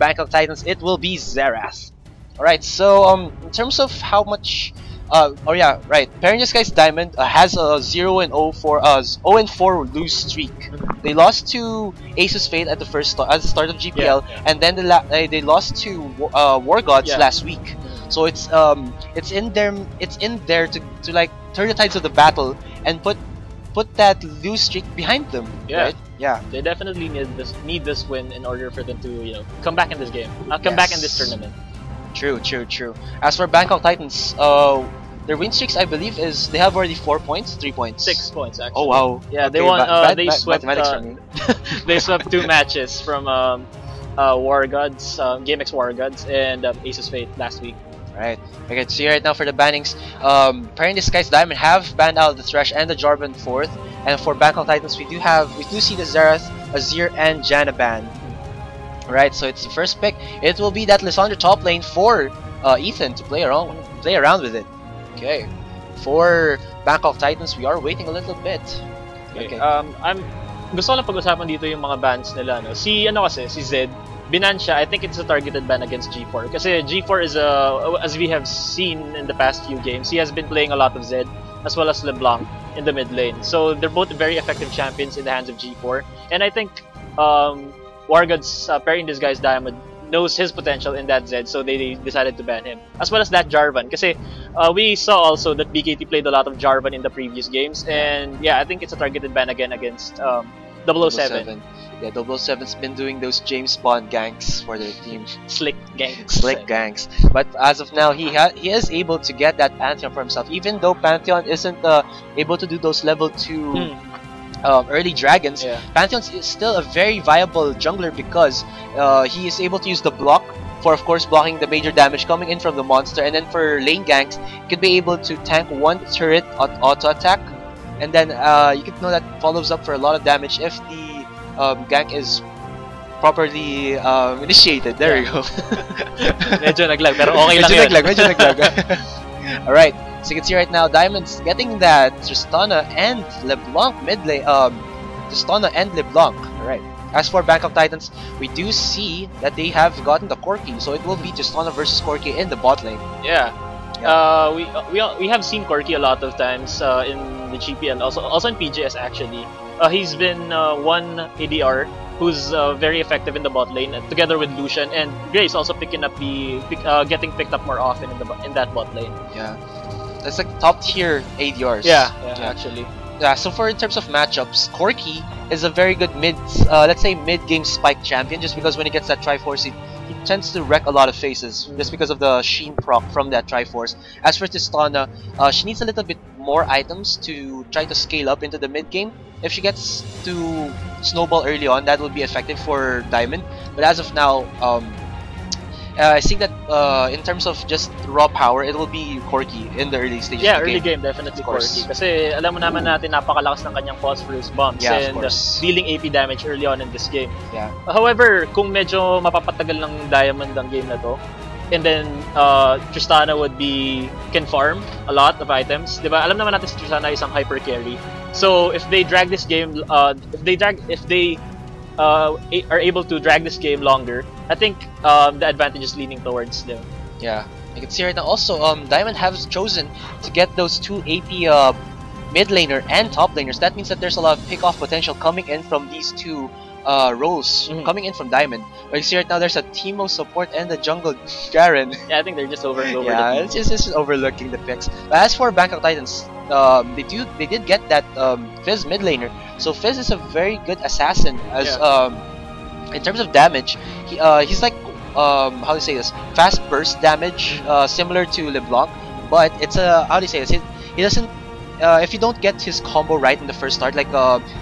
Bangkok Titans, it will be Xerath. Alright, so in terms of how much oh yeah, right. Parent Skies Diamond has a 0-0 for 0-4 lose streak. They lost to Asus Fate at the start of GPL, and then they lost to War Gods last week. So it's in there to like turn the tides of the battle and put that lose streak behind them. Right? Yeah. They definitely need this win in order for them to come back in this game, come back in this tournament. True. As for Bangkok Titans, their win streaks, I believe, they have already 4 points, 3 points. 6 points actually. Oh wow. Yeah, okay, they won. They swept. From me. They swept 2 matches from War Gods, GameX War Gods, and Asus Fate last week. Right. Okay. So right now for the bannings, Parent Skies Diamond have banned out the Thresh and the Jarvan 4th, and for Bangkok Titans we do see the Xerath, Azir, and Janna ban. Right. So it's the first pick. It will be that Lissandra top lane for Ethan to play around with it. Okay, for Bangkok Titans, we are waiting a little bit. Okay. Gusto ko lang pag-usapan dito yung mga bans nila. No? Si Zed, binan siya. I think it's a targeted ban against G4. Kasi G4 is as we have seen in the past few games, he has been playing a lot of Zed as well as LeBlanc in the mid lane. So they're both very effective champions in the hands of G4. And I think War Gods Pair in Disguise Diamond knows his potential in that Zed, so they decided to ban him. As well as that Jarvan, kasi we saw also that BKT played a lot of Jarvan in the previous games, and yeah, I think it's a targeted ban again against 007. Yeah, 007's been doing those James Bond ganks for their team. Slick ganks. Slick ganks. But as of now, he is able to get that Pantheon for himself, even though Pantheon isn't able to do those level 2 early dragons. Pantheon is still a very viable jungler because he is able to use the block for, of course, blocking the major damage coming in from the monster, and then for lane ganks, he could be able to tank 1 turret on auto attack, and then you could know that follows up for a lot of damage if the gank is properly initiated. There you go. Medyo naglag, pero okay lang yun. Medyo naglag. Alright. So you can see right now, Diamond's getting that Tristana and LeBlanc mid lane. Tristana and LeBlanc. Alright. As for Bangkok Titans, we do see that they have gotten the Corki, so it will be Tristana versus Corki in the bot lane. Yeah. We have seen Corki a lot of times in the GPL, also in PGS actually. He's been one ADR who's very effective in the bot lane, together with Lucian, and Grace also picking up getting picked up more often in that bot lane. Yeah. That's like top tier ADRs. Yeah, actually. Yeah, so in terms of matchups, Corki is a very good let's say mid-game spike champion, just because when he gets that Triforce, he tends to wreck a lot of faces just because of the Sheen proc from that Triforce. As for Tristana, she needs a little bit more items to try to scale up into the mid-game. If she gets to snowball early on, that will be effective for Diamond. But as of now, I think that in terms of just raw power, it will be Corki in the early stages of the early game, definitely Corki. Kasi alam mo naman natin, napakalakas ng kanyang phosphorus bombs and dealing AP damage early on in this game. Yeah. However, kung medyo mapapatagal ng Diamond ang game na to, and then Tristana can farm a lot of items. Diba? Alam naman natin si Tristana is isang hyper carry. So if they drag this game, if they are able to drag this game longer, I think the advantage is leaning towards them. Yeah, you can see right now also Diamond has chosen to get those 2 AP mid laner and top laners. That means that there's a lot of pick-off potential coming in from these 2 roles coming in from Diamond. But you see right now there's a Teemo support and the jungle Garen. Yeah, I think they're just over and over. Yeah, it's just overlooking the picks. But as for Bangkok Titans, they did get that Fizz mid laner. So Fizz is a very good assassin as in terms of damage. He's like how do you say this? Fast burst damage, similar to LeBlanc, but it's how do you say this? He doesn't. If you don't get his combo right in the first start, like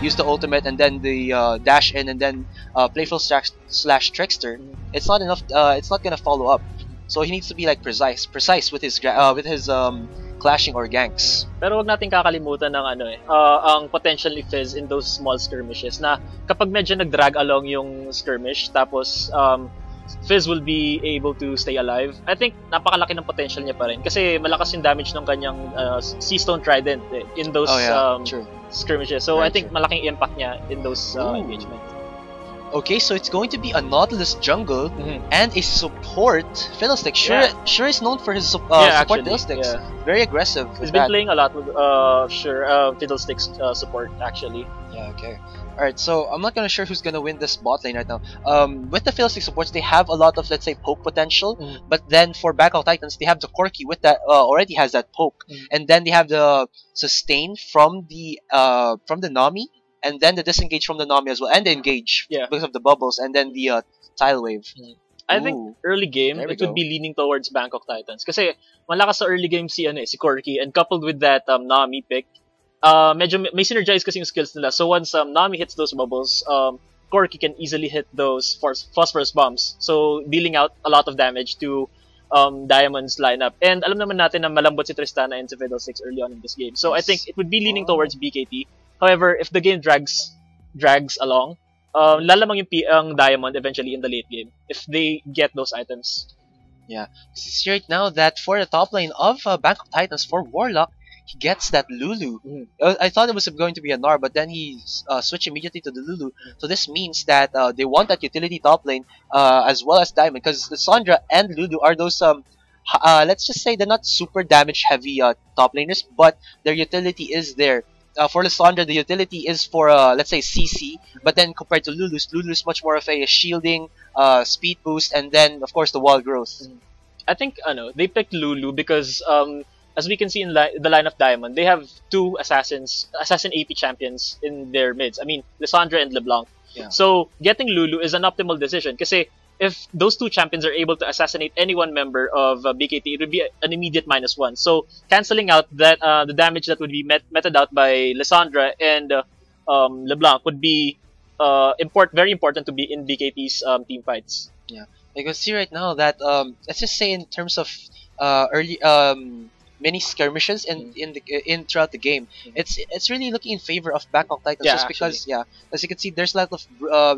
use the ultimate and then the dash in and then playful slash trickster, it's not enough. It's not gonna follow up. So he needs to be like precise with his clashing or ganks. Pero wag nating kakalimutan ng ang potential ni Fizz in those small skirmishes, na kapag medyo nag-drag along yung skirmish, tapos Fizz will be able to stay alive. I think napakalaki ng potential niya pa rin kasi malakas yung damage ng kanyang Seastone Trident in those skirmishes. So I think malaking impact niya in those engagements. Okay, so it's going to be a Nautilus jungle and a support Fiddlesticks. Sure is known for his support Fiddlesticks. Very aggressive. He's been playing a lot with Fiddlesticks support actually. Yeah, okay. Alright, so I'm not gonna sure who's gonna win this bot lane right now. With the Fiddlesticks supports, they have a lot of, let's say, poke potential, but then for Backup Titans, they have the Corki with that already has that poke, and then they have the sustain from the Nami, and then the disengage from the Nami as well, and the engage because of the bubbles, and then the tile wave. I think early game it would be leaning towards Bangkok Titans kasi malakas sa early game si Corki, and coupled with that Nami pick, medyo may synergize kasi yung skills nila. So once Nami hits those bubbles, Corki can easily hit those phosphorus bombs, so dealing out a lot of damage to Diamond's lineup. And alam naman natin na malambot si Tristana and si Fiddlesticks early on in this game. So I think it would be leaning towards BKT. However, if the game drags along, lalamang yung Diamond eventually in the late game if they get those items. Yeah, see right now that for the top lane of Bangkok Titans, for Warlock, he gets that Lulu. I thought it was going to be a Gnar, but then he switched immediately to the Lulu. So this means that they want that utility top lane as well as Diamond, because Lissandra and Lulu are those let's just say they're not super damage heavy top laners, but their utility is there. For Lissandra, the utility is for let's say CC, but then compared to Lulu's much more of a shielding, speed boost, and then of course the wall growth. I think they picked Lulu because as we can see in the line of Diamond, they have two assassin AP champions in their mids. I mean, Lissandra and LeBlanc. So getting Lulu is an optimal decision kasi if those two champions are able to assassinate any one member of BKT, it would be an immediate -1. So cancelling out that the damage that would be meted out by Lissandra and LeBlanc would be very important to be in BKT's team fights. Yeah, because see right now that let's just say in terms of early many skirmishes in throughout the game, it's really looking in favor of Bangkok Titans, just because as you can see, there's a lot of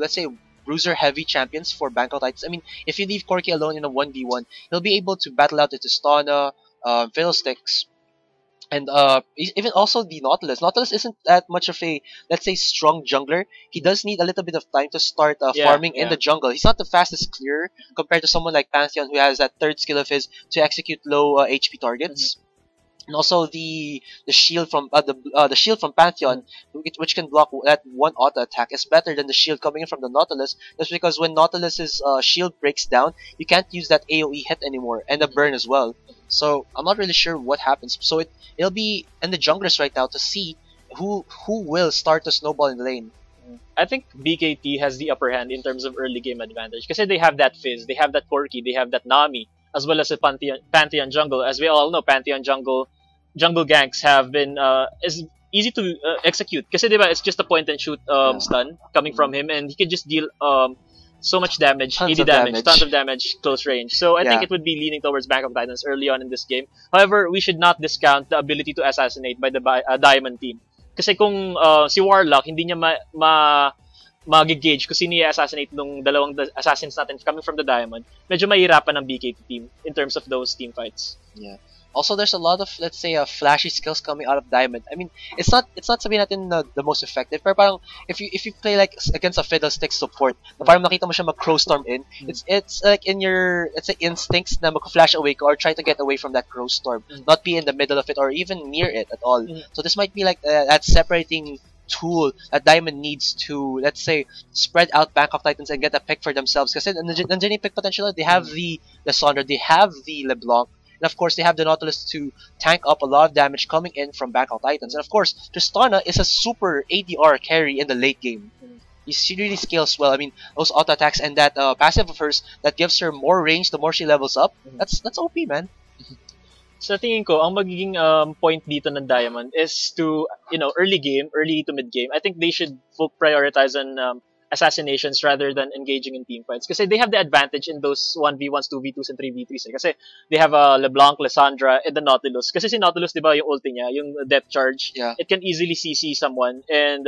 let's say bruiser heavy champions for Bangkok Titans. I mean, if you leave Corki alone in a 1v1, he'll be able to battle out the Tristana, Fiddlesticks, and even also the Nautilus. Nautilus isn't that much of a, let's say, strong jungler. He does need a little bit of time to start farming in the jungle. He's not the fastest clearer compared to someone like Pantheon, who has that third skill of his to execute low HP targets. And also the shield from the shield from Pantheon, which can block that one auto attack, is better than the shield coming in from the Nautilus. Just because when Nautilus's shield breaks down, you can't use that AOE hit anymore, and the burn as well. So I'm not really sure what happens. So it'll be in the junglers right now to see who will start to snowball in the lane. I think BKT has the upper hand in terms of early game advantage because they have that Fizz, they have that Corki, they have that Nami, as well as a Pantheon jungle. As we all know, Pantheon jungle ganks have been is easy to execute kasi diba it's just a point and shoot stun coming from him, and he can just deal so much damage, tons of damage close range. So I think it would be leaning towards Bangkok Titans early on in this game. However, we should not discount the ability to assassinate by the Diamond team. Kasi kung si Warlock hindi niya mag-gauge kung sino i-assassinate nung dalawang assassins natin coming from the Diamond, medyo mahirapan ang BKT team in terms of those team fights. Yeah. Also, there's a lot of, let's say, flashy skills coming out of Diamond. I mean, it's not sabihin natin the most effective, pero parang if you play like against a Fiddlesticks support, na parang makita mo siya mag-crow storm in, it's like in your, let's say, instincts na mag-flash away or try to get away from that crow storm, not be in the middle of it or even near it at all. So this might be like that separating tool that Diamond needs to, let's say, spread out Bangkok Titans and get a pick for themselves. Kasi nandiyan yung pick potential. They have the Lissandra, they have the LeBlanc, and of course they have the Nautilus to tank up a lot of damage coming in from Bangkok Titans. And of course, Tristana is a super ADR carry in the late game. She really scales well. I mean, those auto attacks and that passive of hers that gives her more range the more she levels up. That's OP, man. Sa tingin ko, ang magiging point dito ng Diamond is to, early to mid game. I think they should prioritize on assassinations rather than engaging in team fights. Kasi they have the advantage in those 1v1s, 2v2s, and 3v3s. Kasi they have LeBlanc, Lissandra, and the Nautilus. Kasi si Nautilus, di ba, yung ulti niya, yung depth charge, it can easily CC someone. And,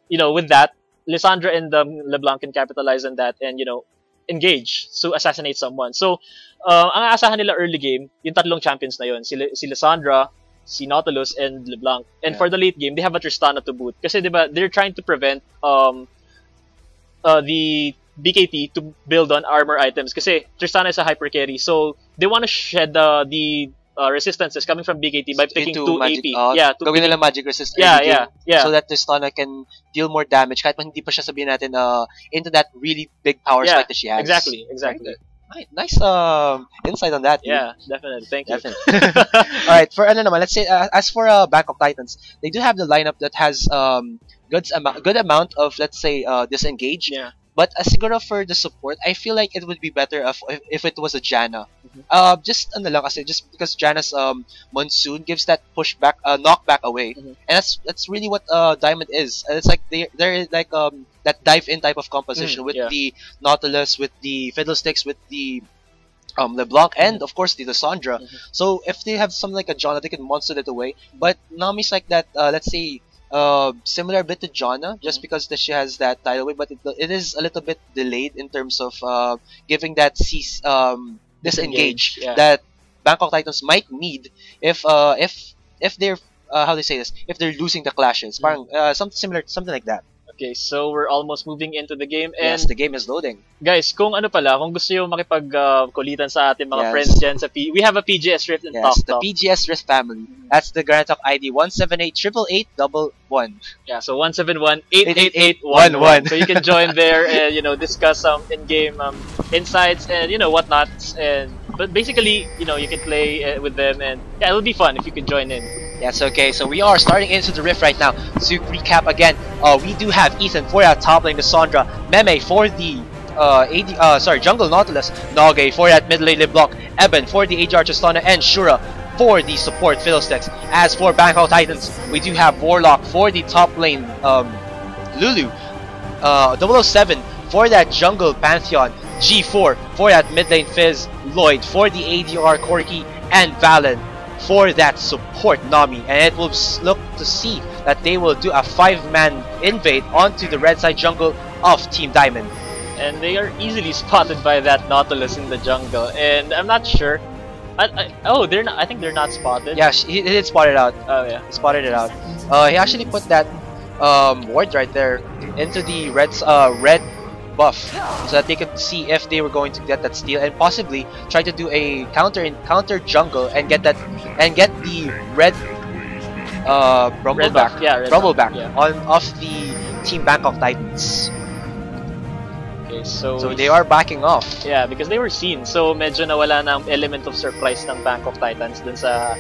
with that, Lissandra and LeBlanc can capitalize on that and, engage to assassinate someone. So, ang aasahan nila early game, yung tatlong champions na yun, si Lissandra, si Nautilus, and LeBlanc. And for the late game, they have a Tristana to boot. Kasi, di ba, they're trying to prevent the BKT to build on armor items kasi Tristana is a hyper carry, so they want to shed the resistances coming from BKT by picking into 2 magic, AP. Yeah, to gawin picking, nila magic resist yeah, early game, yeah. so that Tristana can deal more damage kahit pa hindi pa siya sabihin natin into that really big power spike that she has. Exactly. Nice insight on that. Dude. Yeah, definitely. Thank you. All right, for ano naman, let's say as for Bangkok Titans, they do have the lineup that has good amount of, let's say, disengage. Yeah. But siguro for the support, I feel like it would be better if it was a Janna. Just ano lang kasi, just because Janna's monsoon gives that pushback, knockback away, and that's really what Diamond is. And it's like they're like that dive in type of composition with the Nautilus, with the Fiddlesticks, with the LeBlanc, and of course the Lissandra. So if they have something like a Janna, they can monster it away. But Nami's like that. Let's say. Similar bit to Janna, just because she has that tidal wave, but it is a little bit delayed in terms of giving that disengage that Bangkok Titans might need if they're how do they say this, if they're losing the clashes, parang something similar, something like that. Okay, so we're almost moving into the game, and yes, the game is loading. Guys, kung ano pala, kung gusto yung makipag-kulitan sa ating mga friends dyan sa we have a PGS Rift in Talk the PGS Rift family. That's the Grand Talk ID 1788881. Yeah, so 171-888-11. So you can join there and discuss some in-game insights and whatnots, and but basically you can play with them, and yeah, it'll be fun if you could join in. Yes, okay, so we are starting into the Rift right now. To recap again, we do have Ethan for that top lane, Lissandra, Meme for the Jungle Nautilus, Nage for that mid lane LeBlanc, Eben for the ADR Tristana, and Shura for the support Fiddlesticks. As for Bangkok Titans, we do have Warlock for the top lane, Lulu, 007 for that jungle Pantheon, G4 for that mid lane Fizz, Lloyd for the ADR Corki, and Valen for that support Nami. And it will look to see that they will do a 5-man invade onto the red side jungle of Team Diamond. And they are easily spotted by that Nautilus in the jungle, and I'm not sure. They're not. I think they're not spotted. Yeah, he did spot it out. Oh yeah, he spotted it out. He actually put that ward right there into the red buff, so that they could see if they were going to get that steal and possibly try to do a counter jungle and get the red Rumble back on off the Team Bangkok Titans. Okay, so they are backing off. Yeah, because they were seen. So medyo nawala na ang element of surprise ng Bangkok Titans dun sa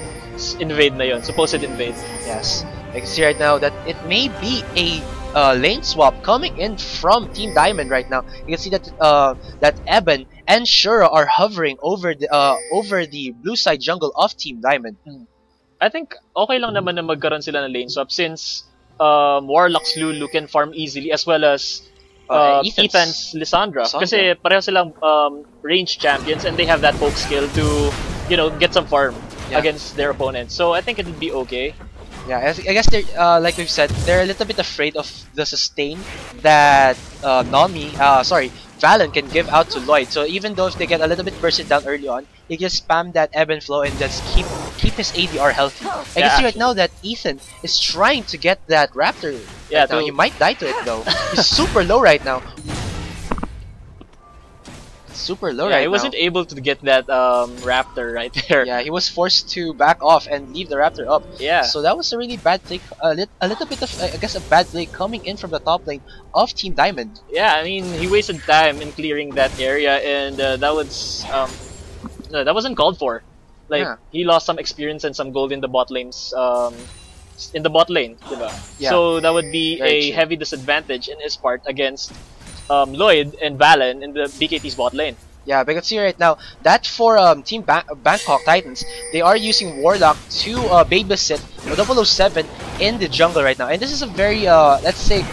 invade na yon, supposed invade. Yes, I can see right now that it may be a lane swap coming in from Team Diamond right now. You can see that that Eben and Shura are hovering over the blue side jungle of Team Diamond. I think okay lang naman na magkaroon sila ng lane swap since Warlock's Lulu can farm easily as well as Ethan's Lissandra. Kasi pareho silang range champions and they have that poke skill to get some farm against their opponents. So I think it would be okay. Yeah, I guess they're like we've said, they're a little bit afraid of the sustain that Valen can give out to Lloyd. So even though if they get a little bit bursted down early on, they just spam that ebb and flow and just keep his ADR healthy. I can see right now that Ethan is trying to get that Raptor. Yeah, he might die to it though. He's super low right now. He wasn't able to get that Raptor right there. Yeah, he was forced to back off and leave the Raptor up. Yeah. So that was a really bad play, a little bit of, I guess, a bad play coming in from the top lane of Team Diamond. Yeah, I mean, he wasted time in clearing that area, and that wasn't called for. Like, he lost some experience and some gold in the bot lanes, diba? Yeah. So that would be a heavy disadvantage in his part against Lloyd and Valen in the BKT's bot lane. Yeah, but you can see right now that for Team Bangkok Titans, they are using Warlock to babysit 007 in the jungle right now. And this is a very, let's say,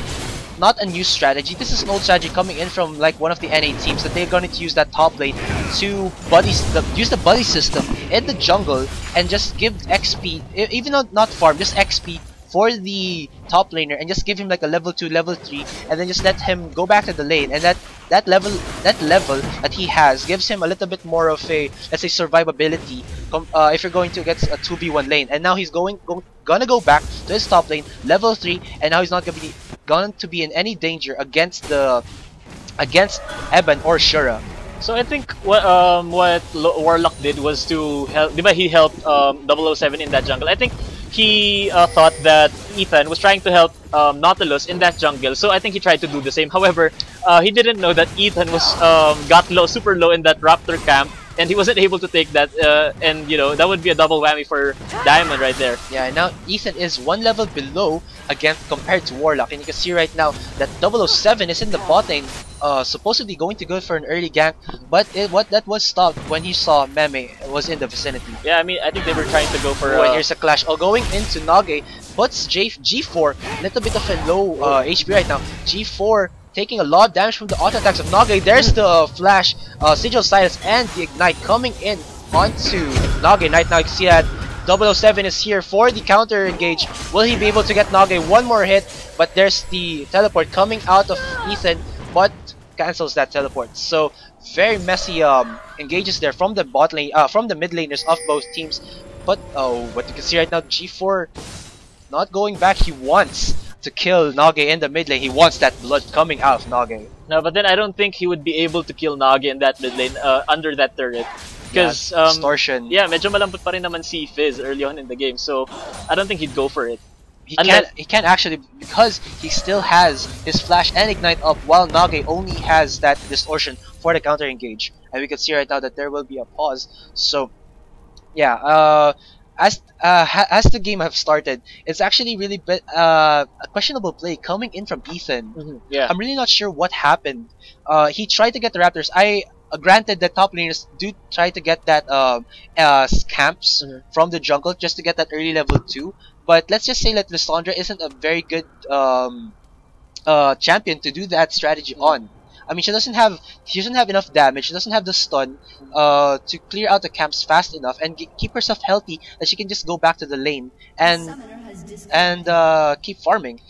not a new strategy. This is an old strategy coming in from like one of the NA teams that they're going to use that top lane to use the buddy system in the jungle and just give XP, even though not farm, just XP for the top laner and just give him like a level 2, level 3, and then just let him go back to the lane, and that level that he has gives him a little bit more of a, let's say, survivability if you're going to get a 2v1 lane. And now he's gonna go back to his top lane, level 3, and now he's not going to be in any danger against the against Eben or Shura. So I think what Warlock did was to help. Diba he helped 007 in that jungle. I think he thought that Ethan was trying to help Nautilus in that jungle. So I think he tried to do the same. However, he didn't know that Ethan was got low, super low in that Raptor camp, and he wasn't able to take that. And you know that would be a double whammy for Diamond right there. Yeah, and now Ethan is one level below again compared to Warlock, and you can see right now that 007 is in the bot lane, supposedly going to go for an early gank, but that was stopped when he saw Meme was in the vicinity. Yeah, I mean, I think they were trying to go for. Oh, and here's a clash. Oh, going into Nage, puts G4 little bit of a low HP right now. G4 taking a lot of damage from the auto attacks of Nage. There's the flash, Sigil Silence, and the ignite coming in onto Nage. Right now, you can see that 007 is here for the counter engage. Will he be able to get Nage one more hit? But there's the teleport coming out of Ethan, but cancels that teleport. So very messy engages there from the bot lane, from the mid laners of both teams. But what you can see right now, G4 not going back. He wants to kill Nage in the mid lane. He wants that blood coming out of Nage. No, but then I don't think he would be able to kill Nage in that mid lane under that turret. Because distortion. Yeah, medyo malambot pa rin naman si Fizz early on in the game, so I don't think he'd go for it. He can't actually, because he still has his flash and ignite up, while Nage only has that distortion for the counter engage. And we can see right now that there will be a pause. So yeah, as the game have started, it's actually really a questionable play coming in from Ethan. Yeah, I'm really not sure what happened. He tried to get the Raptors. Granted, the top laners do try to get that camps from the jungle just to get that early level 2. But let's just say that Lissandra isn't a very good champion to do that strategy on. I mean, she doesn't have enough damage. She doesn't have the stun to clear out the camps fast enough and keep herself healthy that she can just go back to the lane and keep farming.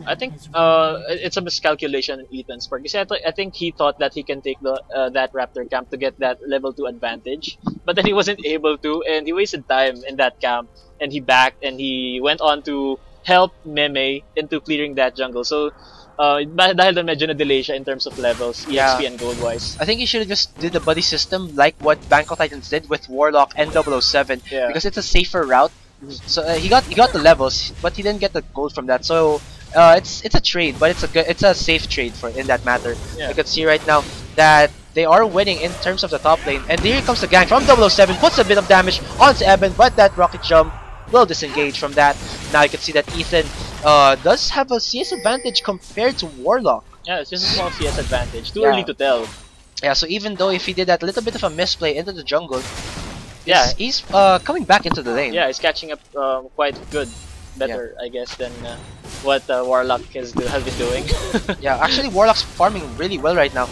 I think it's a miscalculation in Ethan's part. Because I think he thought that he can take that Raptor camp to get that level 2 advantage, but then he wasn't able to, and he wasted time in that camp, and he backed and he went on to help Meme into clearing that jungle. So dahil doon medyo na-delay siya in terms of levels, EXP and gold wise. I think he should have just did the buddy system like what Bangkok Titans did with Warlock and 007, because it's a safer route. So he got the levels, but he didn't get the gold from that. So it's a trade, but it's a safe trade in that matter. You can see right now that they are winning in terms of the top lane, and here comes the gank from 007, puts a bit of damage onto Eben, but that rocket jump will disengage from that. Now you can see that Ethan does have a CS advantage compared to Warlock. Yeah, it's just a small CS advantage. Too early to tell. Yeah, so even though if he did that little bit of a misplay into the jungle, yeah, he's coming back into the lane. Yeah, he's catching up quite good. Better, I guess, than what Warlock has been doing. Yeah, actually Warlock's farming really well right now.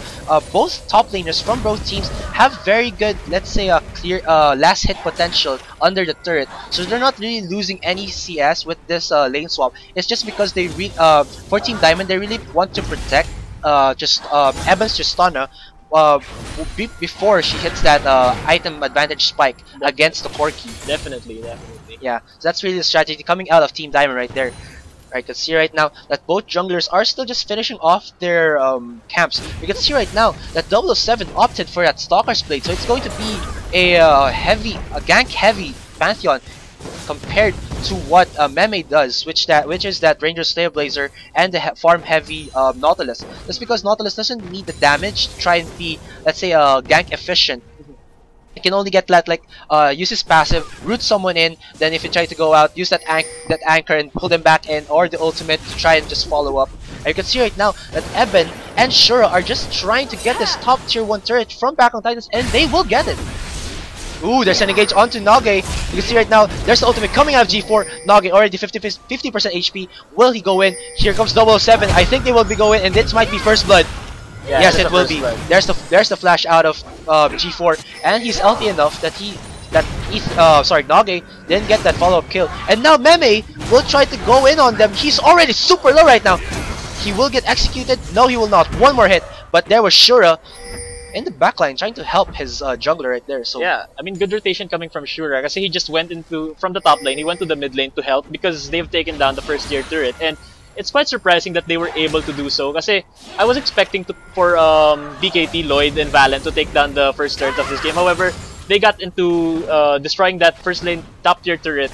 Both top laners from both teams have very good, let's say, clear last hit potential under the turret. So they're not really losing any CS with this lane swap. It's just because they for Team Diamond, they really want to protect Eben's Tristana before she hits that item advantage spike against the Corki. Definitely. Yeah, so that's really the strategy coming out of Team Diamond right there. Right, you can see right now that both junglers are still just finishing off their camps. You can see right now that 007 opted for that Stalker's Blade, so it's going to be a gank-heavy Pantheon compared to what Meme does, which is that Ranger Slayer Blazer and the farm-heavy Nautilus. That's because Nautilus doesn't need the damage to try and be, let's say, gank efficient. It can only get that, like, use his passive, root someone in, then if you try to go out, use that anchor and pull them back in, or the ultimate to try and just follow up. And you can see right now that Eben and Shura are just trying to get this top tier 1 turret from Bangkok Titans, and they will get it. Ooh, there's an engage onto Nage. You can see right now, there's the ultimate coming out of G4. Nage already 50% HP. Will he go in? Here comes 007. I think they will be going, and this might be first blood. Yeah, yes, it will be. There's the flash out of G4, and he's healthy enough that Nage didn't get that follow-up kill. And now Meme will try to go in on them. He's already super low right now. He will get executed. No, he will not. One more hit, but there was Shura in the backline trying to help his jungler right there. So yeah, I mean, good rotation coming from Shura, kasi he just went from the top lane, he went to the mid lane to help because they've taken down the first tier turret, and it's quite surprising that they were able to do so. Kasi I was expecting for BKT, Lloyd, and Valen to take down the first third of this game. However, they got into destroying that first lane top tier turret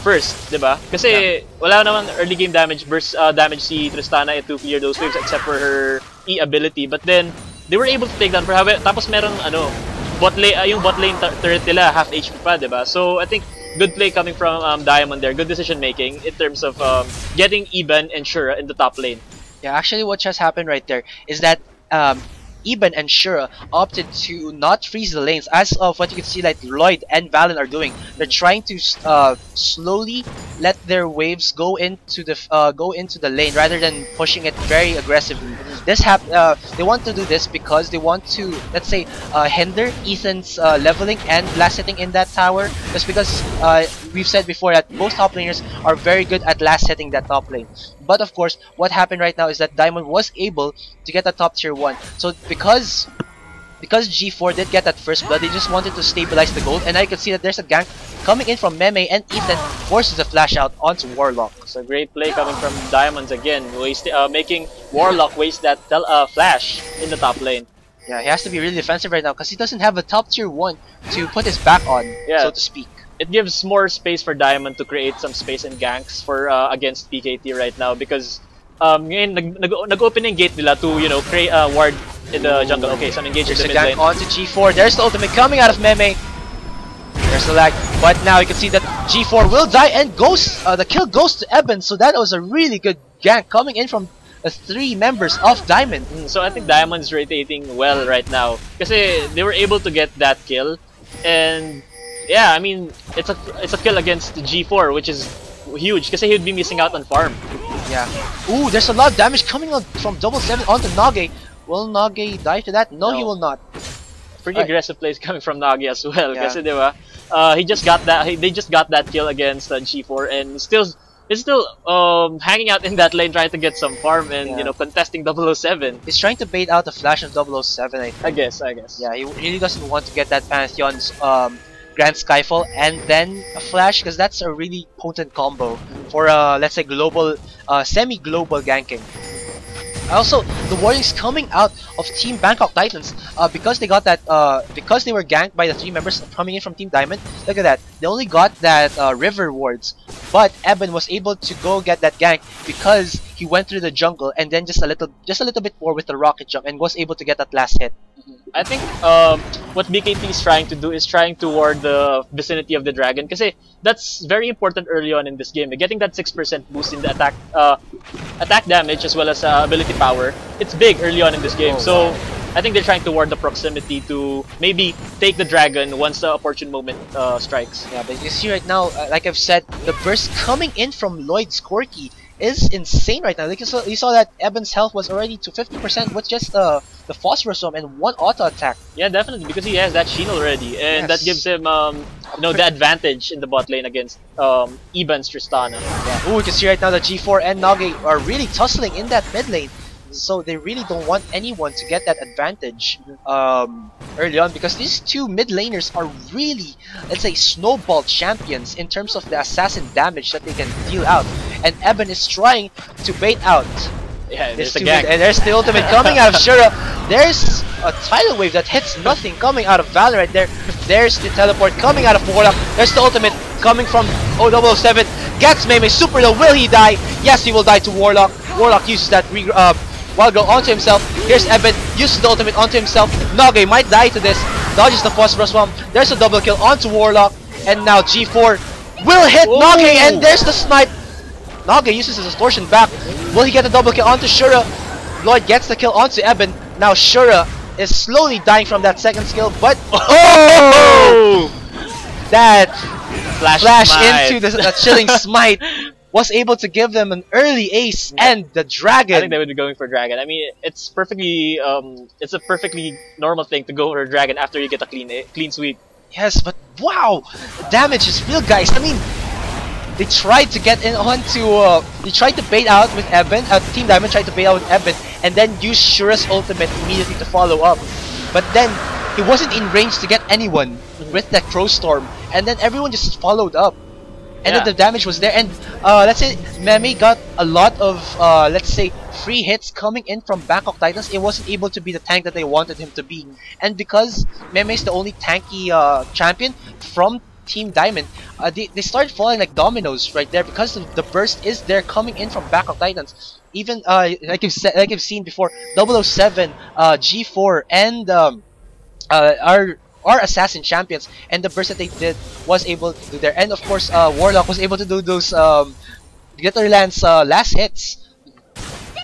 first, diba? Kasi wala naman early game damage burst damage si Tristana to clear those waves except for her E ability. But then they were able to take down. Tapos meron yung bot lane turret nila half HP pa, diba? So I think good play coming from Diamond there. Good decision making in terms of getting Eben and Shura in the top lane. Yeah, actually what just happened right there is that Eben and Shura opted to not freeze the lanes, as of what you can see like Lloyd and Valen are doing. They're trying to slowly let their waves go into the lane rather than pushing it very aggressively. They want to do this because they want to, let's say, hinder Ethan's leveling and last hitting in that tower. Just because we've said before that most top laners are very good at last hitting that top lane. But of course, what happened right now is that Diamond was able to get a top tier 1. So because G4 did get that first blood, they just wanted to stabilize the gold. And now you can see that there's a gank coming in from Meme, and Ethan forces a flash out onto Warlock. It's a great play coming from Diamonds again, making Warlock waste that flash in the top lane. Yeah, he has to be really defensive right now because he doesn't have a top tier 1 to put his back on, so to speak. It gives more space for Diamond to create some space and ganks for against BKT right now because ngayon nag-open yung gate nila to create a ward in the jungle. Okay, so engage in the mid lane. Onto G4. There's the ultimate coming out of Meme. There's the lag, but now you can see that G4 will die and goes. The kill goes to Eben. So that was a really good gank coming in from the 3 members of Diamond. So I think Diamond's rotating well right now because they were able to get that kill, and yeah, I mean it's a kill against G4, which is huge because he would be missing out on farm. Yeah. Ooh, there's a lot of damage coming on from 777 onto Nage. Will Nage die to that? No, he will not. Pretty aggressive plays coming from Nage as well. Kasi diba, they just got that kill against G4 and is still hanging out in that lane trying to get some farm and contesting 007. He's trying to bait out the flash of 007, I think. I guess. Yeah, he really doesn't want to get that Pantheon's Grand Skyfall and then a flash, because that's a really potent combo for let's say global, semi-global ganking. Also, the warriors coming out of Team Bangkok Titans, because they got that, because they were ganked by the 3 members coming in from Team Diamond. Look at that, they only got that river wards, but Eben was able to go get that gank because he went through the jungle and then just a little bit more with the rocket jump and was able to get that last hit. I think what BKT is trying to do is trying to ward the vicinity of the dragon, because that's very important early on in this game. Getting that 6% boost in the attack damage as well as ability power, it's big early on in this game. So I think they're trying to ward the proximity to maybe take the dragon once the opportune moment strikes. Yeah, but you see right now, like I've said, the burst coming in from Lloyd's Corki is insane right now. Like you saw that Eben's health was already to 50% with just the Phosphorus Dome and 1 auto attack. Yeah, definitely, because he has that Sheen already, and that gives him the advantage in the bot lane against Eben's Tristana. Yeah. Ooh, you can see right now that G4 and Nage are really tussling in that mid lane. So they really don't want anyone to get that advantage early on, because these 2 mid laners are really, let's say, snowball champions in terms of the assassin damage that they can deal out. And Eben is trying to bait out. Yeah, there's the gank. And there's the ultimate coming out of Shura. There's a tidal wave that hits nothing coming out of Valor right there. There's the teleport coming out of Warlock. There's the ultimate coming from 007. Gets Meme super low. Will he die? Yes, he will die to Warlock. Warlock uses that Wild Girl onto himself. Here's Eben, uses the ultimate onto himself. Nage might die to this. Dodges the Phosphorus Bomb. There's a double kill onto Warlock. And now G4 will hit Nage, and there's the snipe. Nage uses his distortion back. Will he get a double kill onto Shura? Lloyd gets the kill onto Eben. Now Shura is slowly dying from that second skill, but that flash into the chilling smite was able to give them an early ace and the dragon. I think they would be going for dragon. I mean, it's perfectly, it's a perfectly normal thing to go for a dragon after you get a clean sweep. Yes, but wow, damage is real, guys. I mean, they tried to get in onto, they tried to bait out with Eben. Team Diamond tried to bait out with Eben, and then use Shura's ultimate immediately to follow up. But then he wasn't in range to get anyone with that Crow Storm, and then everyone just followed up. and then the damage was there. And let's say Meme got a lot of let's say free hits coming in from Bangkok Titans. It wasn't able to be the tank that they wanted him to be, and because Meme is the only tanky champion from Team Diamond, they started falling like dominoes right there because the burst is there coming in from Bangkok Titans. Even like you've seen before, 007, G4, and our assassin champions, and the burst that they did was able to do there. And of course, Warlock was able to do those Glitterland's last hits.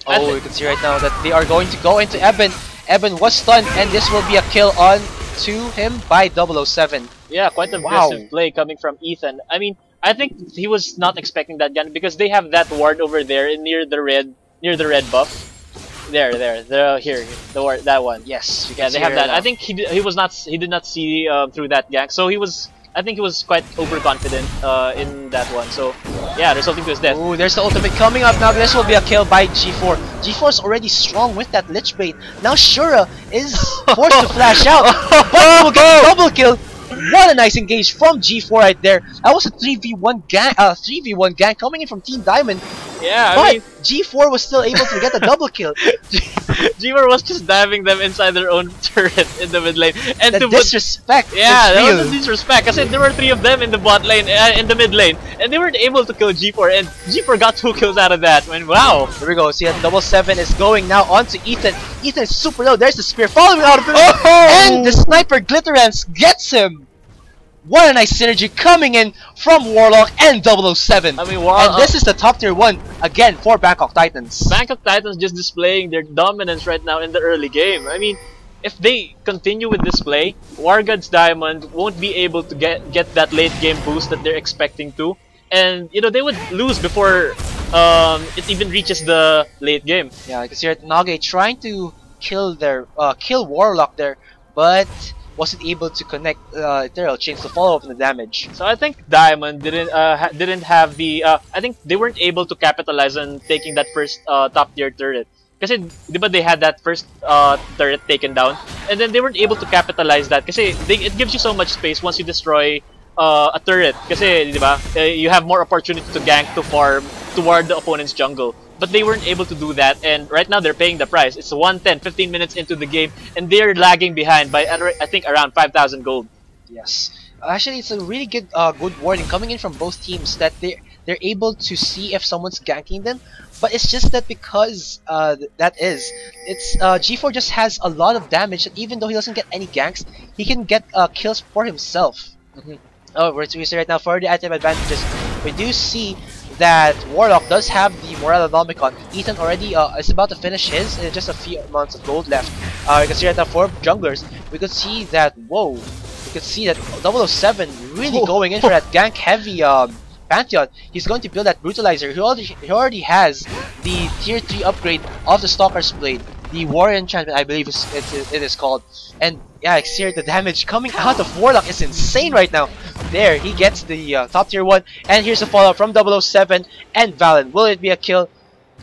Oh, you can see right now that they are going to go into Eben. Eben was stunned, and this will be a kill on to him by 007. Yeah, quite aggressive play coming from Ethan. I mean, I think he was not expecting that gun because they have that ward over there near the red buff. Here, the ward, that one. Yes, yeah, they have that. I think he did not see through that gank, so I think he was quite overconfident in that one. So yeah, resulting to his death. Ooh, there's the ultimate coming up now. This will be a kill by G4. G4 is already strong with that Lich Bait. Now Shura is forced to flash out, but he will get a double kill. What a nice engage from G4 right there. That was a 3v1 gang coming in from Team Diamond. Yeah, but G4 was still able to get a double kill. G4 was just diving them inside their own turret in the mid lane. And the disrespect. Yeah, that was a disrespect. I said there were 3 of them in the bot lane, in the mid lane, and they weren't able to kill G4. And G4 got 2 kills out of that. I mean, wow. Here we go. See, 007 is going now onto Ethan. Ethan is super low. There's the spear following out of him, and the sniper Glitterance gets him. What a nice synergy coming in from Warlock and 007. I mean, and this is the top tier 1 again for Bangkok Titans. Bangkok Titans just displaying their dominance right now in the early game. I mean, if they continue with this play, Wargod's Diamond won't be able to get that late game boost that they're expecting to, and you know they would lose before it even reaches the late game. Yeah, I can see Nage trying to kill Warlock there, but wasn't able to connect Ethereal Chains to follow up on the damage. So I think Diamond didn't have the I think they weren't able to capitalize on taking that first top tier turret. Kasi diba they had that first turret taken down, and then they weren't able to capitalize that kasi it gives you so much space once you destroy a turret. Kasi diba you have more opportunity to gank, to farm toward the opponent's jungle. But they weren't able to do that, and right now they're paying the price. It's 110, 15 minutes into the game, and they're lagging behind by I think around 5,000 gold. Yes, actually it's a really good warning coming in from both teams that they're able to see if someone's ganking them, but it's just that because G4 just has a lot of damage that even though he doesn't get any ganks, he can get kills for himself. Oh, we're see right now for the item advantages. We do see that Warlock does have the Morale Anomicon. Ethan already is about to finish his, and just a few amounts of gold left. You can see right now for junglers, we could see that, we could see that 007 really going in for that gank heavy Pantheon. He's going to build that Brutalizer. He already has the tier 3 upgrade of the Stalker's Blade, the Warrior Enchantment I believe it is called. And yeah, I see the damage coming out of Warlock is insane right now. There, he gets the top tier 1, and here's a follow-up from 007 and Valen. Will it be a kill?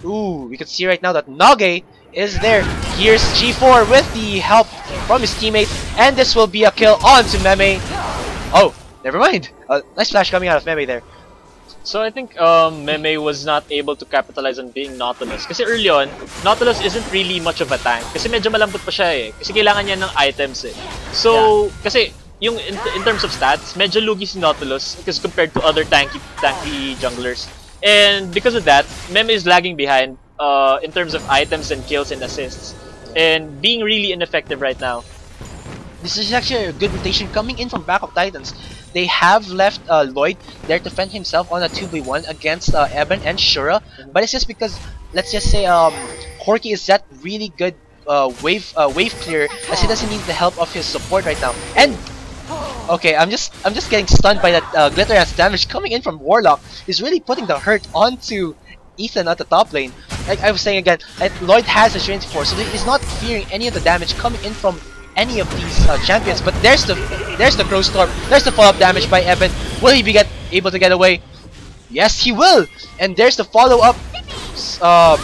Ooh, we can see right now that Nage is there. Here's G4 with the help from his teammates, and this will be a kill on to Meme. Oh, never mind. Nice flash coming out of Meme there. So I think Meme was not able to capitalize on being Nautilus. Kasi early on, Nautilus isn't really much of a tank. Kasi medyo malambot pa siya eh. Kasi kailangan niya ng items eh. So, kasi yung in terms of stats, medyo lugi si Nautilus because compared to other tanky junglers. And because of that, Meme is lagging behind in terms of items and kills and assists. And being really ineffective right now. This is actually a good rotation coming in from Bangkok Titans. They have left Lloyd there to fend himself on a 2v1 against Eben and Shura. But it's just because, let's just say, Corki is that really good wave clear as he doesn't need the help of his support right now. And okay, I'm just getting stunned by that Glitterance damage coming in from Warlock. He's really putting the hurt onto Ethan at the top lane. Like I was saying again, Lloyd has a Strength 4, so he's not fearing any of the damage coming in from any of these champions. But there's the Crow Storm, there's the follow-up damage by Eben. Will he be able to get away? Yes, he will. And there's the follow-up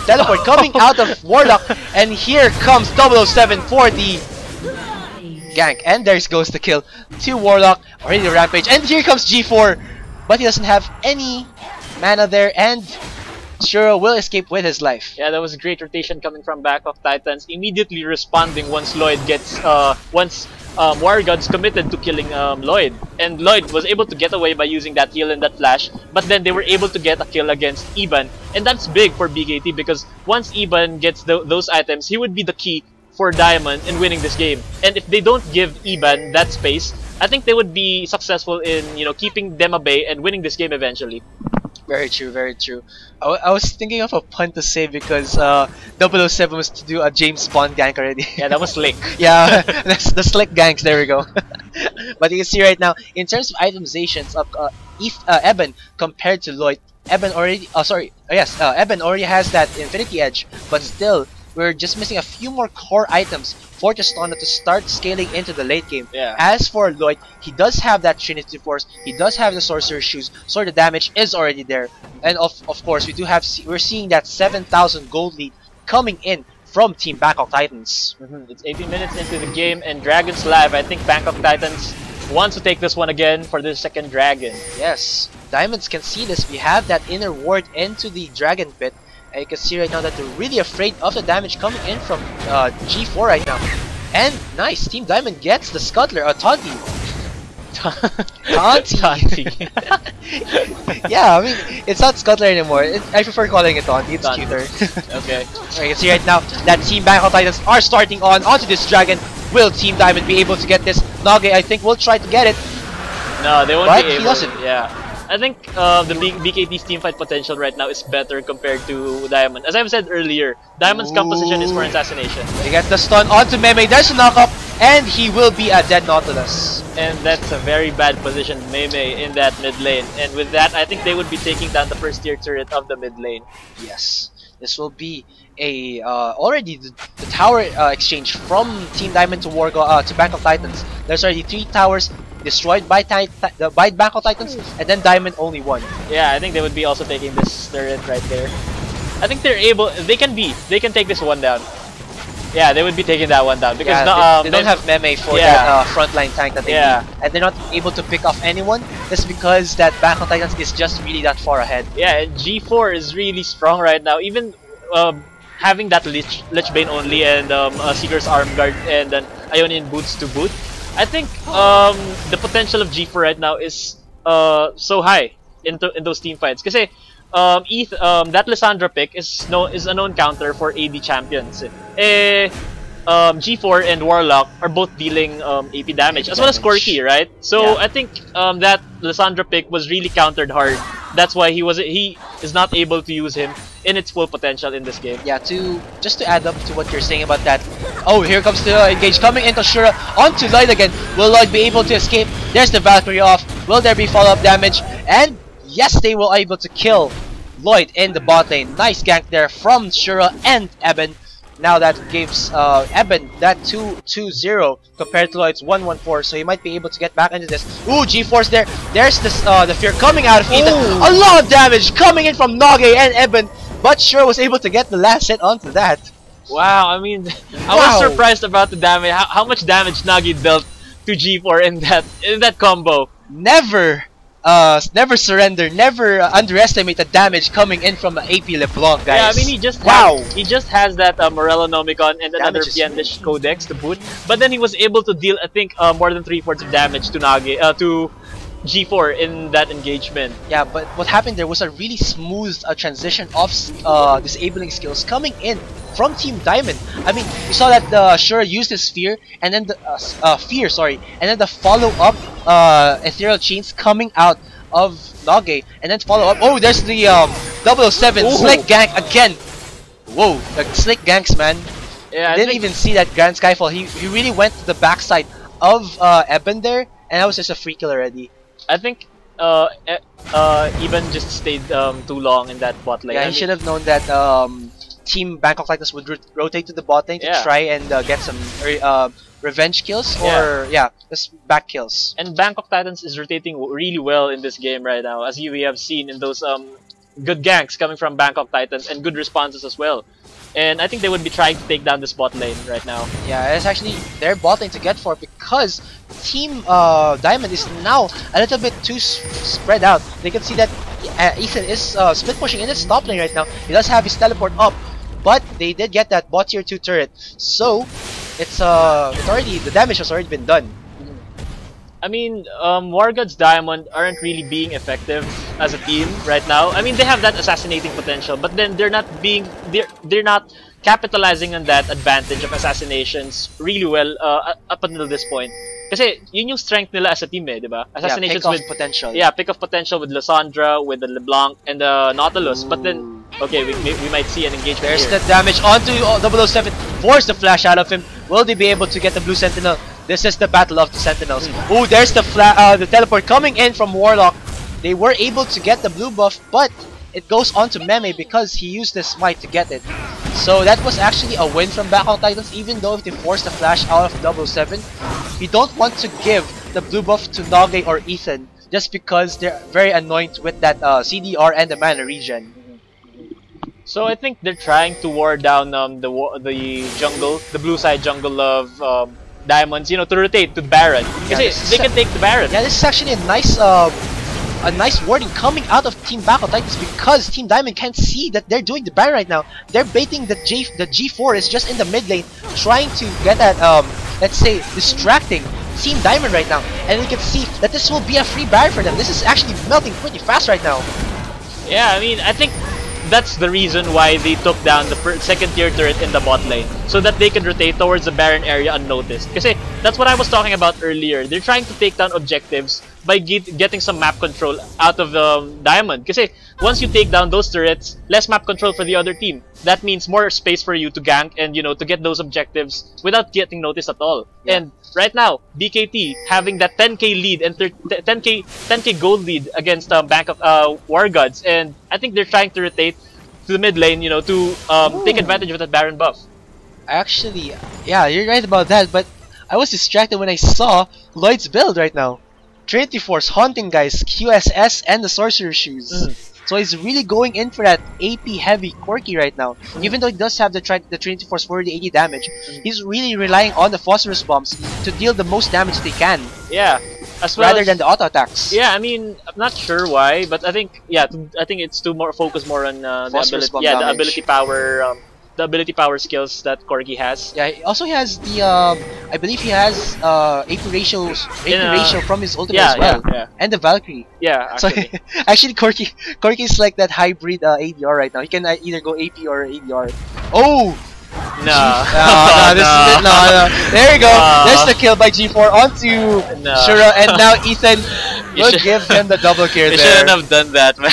teleport coming out of Warlock, and here comes 007 for the gank, and there goes the kill to Warlock. Already the rampage, and here comes G4. but he doesn't have any mana there, and Shuro will escape with his life. Yeah, that was a great rotation coming from back of Titans, immediately responding once Lloyd gets once Warrior Gods committed to killing Lloyd, and Lloyd was able to get away by using that heal and that flash, but then they were able to get a kill against Iban, and that's big for BKT because once Iban gets those items, he would be the key for Diamond in winning this game. And if they don't give Iban that space, I think they would be successful in keeping them at bay and winning this game eventually. Very true, very true. I was thinking of a pun to say because 007 was to do a James Bond gank already. Yeah, that was slick. Yeah, that's the slick ganks, there we go. But you can see right now, in terms of itemizations of Eben compared to Lloyd, Eben already, Eben already has that Infinity Edge, but still, we're just missing a few more core items for Tristana to start scaling into the late game. Yeah. As for Lloyd, he does have that Trinity Force, he does have the Sorcerer's Shoes, so the damage is already there. And of course, we're seeing that 7,000 gold lead coming in from Team Bangkok Titans. It's 18 minutes into the game, and Dragon's live. I think Bangkok Titans wants to take this one again for the second Dragon. Yes, Diamonds can see this. We have that inner ward into the Dragon Pit. And you can see right now that they're really afraid of the damage coming in from G4 right now. And nice, Team Diamond gets the Scuttler, Taunty. Taunty. Yeah, I mean, it's not Scuttler anymore. I prefer calling it Taunty, it's cuter. Okay. You can see right now that Team Bangkok Titans are starting onto this Dragon. Will Team Diamond be able to get this? Nage, I think, will try to get it. No, they won't but be able. He doesn't. Yeah. I think the BKT's teamfight potential right now is better compared to Diamond. As I've said earlier, Diamond's composition is for assassination. He gets the stun onto Meme, there's a knockup, and he will be a dead Nautilus. And that's a very bad position, Meme, in that mid lane. And with that, I think they would be taking down the first tier turret of the mid lane. Yes. This will be a already the tower exchange from Team Diamond to Bangkok Titans. There's already 3 towers destroyed by Bangkok Titans, and then Diamond only 1. Yeah, I think they would be also taking this turret right there. I think they're able. They can take this one down. Yeah, they would be taking that one down because they don't have Meme for that frontline tank that they need, and they're not able to pick off anyone. That's because that Bangkok Titans is just really that far ahead. Yeah, and G4 is really strong right now. Even having that Lich Bane only and a Seeker's Arm Guard and an Ionian Boots to boot, I think the potential of G4 right now is so high in those team fights. Kasi that Lissandra pick is a known counter for AD champions. G4 and Warlock are both dealing AP damage as well as Corki, right? So I think that Lissandra pick was really countered hard. That's why he is not able to use him in its full potential in this game. Yeah, just to add up to what you're saying about that. Oh, here comes the engage coming into Shura onto Lloyd again. Will Lloyd be able to escape? There's the Valkyrie off. Will there be follow-up damage? And yes, they were able to kill Lloyd in the bot lane. Nice gank there from Shura and Eben. Now that gives Eben that 2-0 compared to Lloyd's 1-1-4, so he might be able to get back into this. Ooh, G-Force there. There's this the fear coming out of Ethan. A lot of damage coming in from Nage and Eben, but Shura was able to get the last hit onto that. Wow, I mean, I was surprised about the damage. How much damage Nagi dealt to G4 in that combo. Never surrender, never underestimate the damage coming in from AP LeBlanc, guys. Yeah, I mean, he just has that Morellonomicon and another Fiendish Codex to boot, but then he was able to deal, I think, more than 3/4 of damage to to G4 in that engagement. Yeah, but what happened there was a really smooth transition of disabling skills coming in from Team Diamond. I mean, you saw that Shura used his fear, and then the and then the follow-up ethereal chains coming out of Nage, and then follow up. Oh, there's the 007 slick gank again. Whoa, the slick ganks, man. Yeah, I didn't even see that Grand Skyfall. He really went to the backside of Eben there, and that was just a free kill already. I think Eben just stayed too long in that bot lane. Yeah, he should have known that Team Bangkok Titans would rotate to the bot lane to try and get some revenge kills or just back kills. And Bangkok Titans is rotating really well in this game right now, as we have seen in those good ganks coming from Bangkok Titans and good responses as well. And I think they would be trying to take down this bot lane right now. Yeah, it's actually their bot lane to get for because Team Diamond is now a little bit too spread out. They can see that Ethan is split pushing in his top lane right now. He does have his teleport up, but they did get that bot tier 2 turret. So it's already, the damage has already been done. I mean, Wargod's Diamond aren't really being effective as a team right now. I mean, they have that assassinating potential, but then they're not capitalizing on that advantage of assassinations really well up until this point. Kasi yun yung strength nila as a team, eh, di ba? Assassinations yeah, with potential. Yeah, pick off potential with Lysandra, with the LeBlanc, and the Nautilus. But then, okay, we might see an engagement. There's here. the damage onto 007. Force the flash out of him. Will they be able to get the blue sentinel? This is the battle of the sentinels. Oh, there's the teleport coming in from Warlock. They were able to get the blue buff, but it goes on to Meme because he used the smite to get it. So that was actually a win from Backup Titans, even though if they forced the flash out of 007. We don't want to give the blue buff to Nage or Ethan just because they're very annoyed with that CDR and the mana regen. So I think they're trying to war down the jungle, the blue side jungle of Diamonds, you know, to rotate to Baron. Because they can take the Baron. Yeah, this is actually a nice warding coming out of Team Backup Titans because Team Diamond can't see that they're doing the Baron right now. They're baiting the G4 is just in the mid lane, trying to get that let's say distracting Team Diamond right now, and we can see that this will be a free Baron for them. This is actually melting pretty fast right now. Yeah, I mean, I think that's the reason why they took down the second tier turret in the bot lane, so that they can rotate towards the Baron area unnoticed. Kasi that's what I was talking about earlier. They're trying to take down objectives by getting some map control out of the Diamond. Kasi once you take down those turrets, less map control for the other team. That means more space for you to gank and, you know, to get those objectives without getting noticed at all. Yeah. And right now, BKT having that 10k lead and 10k gold lead against Bank of War Gods, and I think they're trying to rotate to the mid lane, you know, to take advantage of that Baron buff. Actually, yeah, you're right about that, but I was distracted when I saw Lloyd's build right now. Trinity Force, Haunting Guys, QSS, and the Sorcerer Shoes. So he's really going in for that AP heavy Corki right now. Even though he does have the Trinity Force for the 80 damage, he's really relying on the Phosphorus Bombs to deal the most damage they can. Yeah, as well rather than the auto attacks. Yeah, I mean, I'm not sure why, but I think it's to focus more on the ability power skills that Corgi has. Yeah, he has the I believe he has AP ratio from his ultimate as well. Yeah. And the Valkyrie. Yeah, actually. So actually Corgi is like that hybrid ADR right now. He can either go AP or ADR. Oh! No. No. There you go. There's the kill by G4 onto Shura, and now Ethan will give him the double kill there. You shouldn't have done that, man.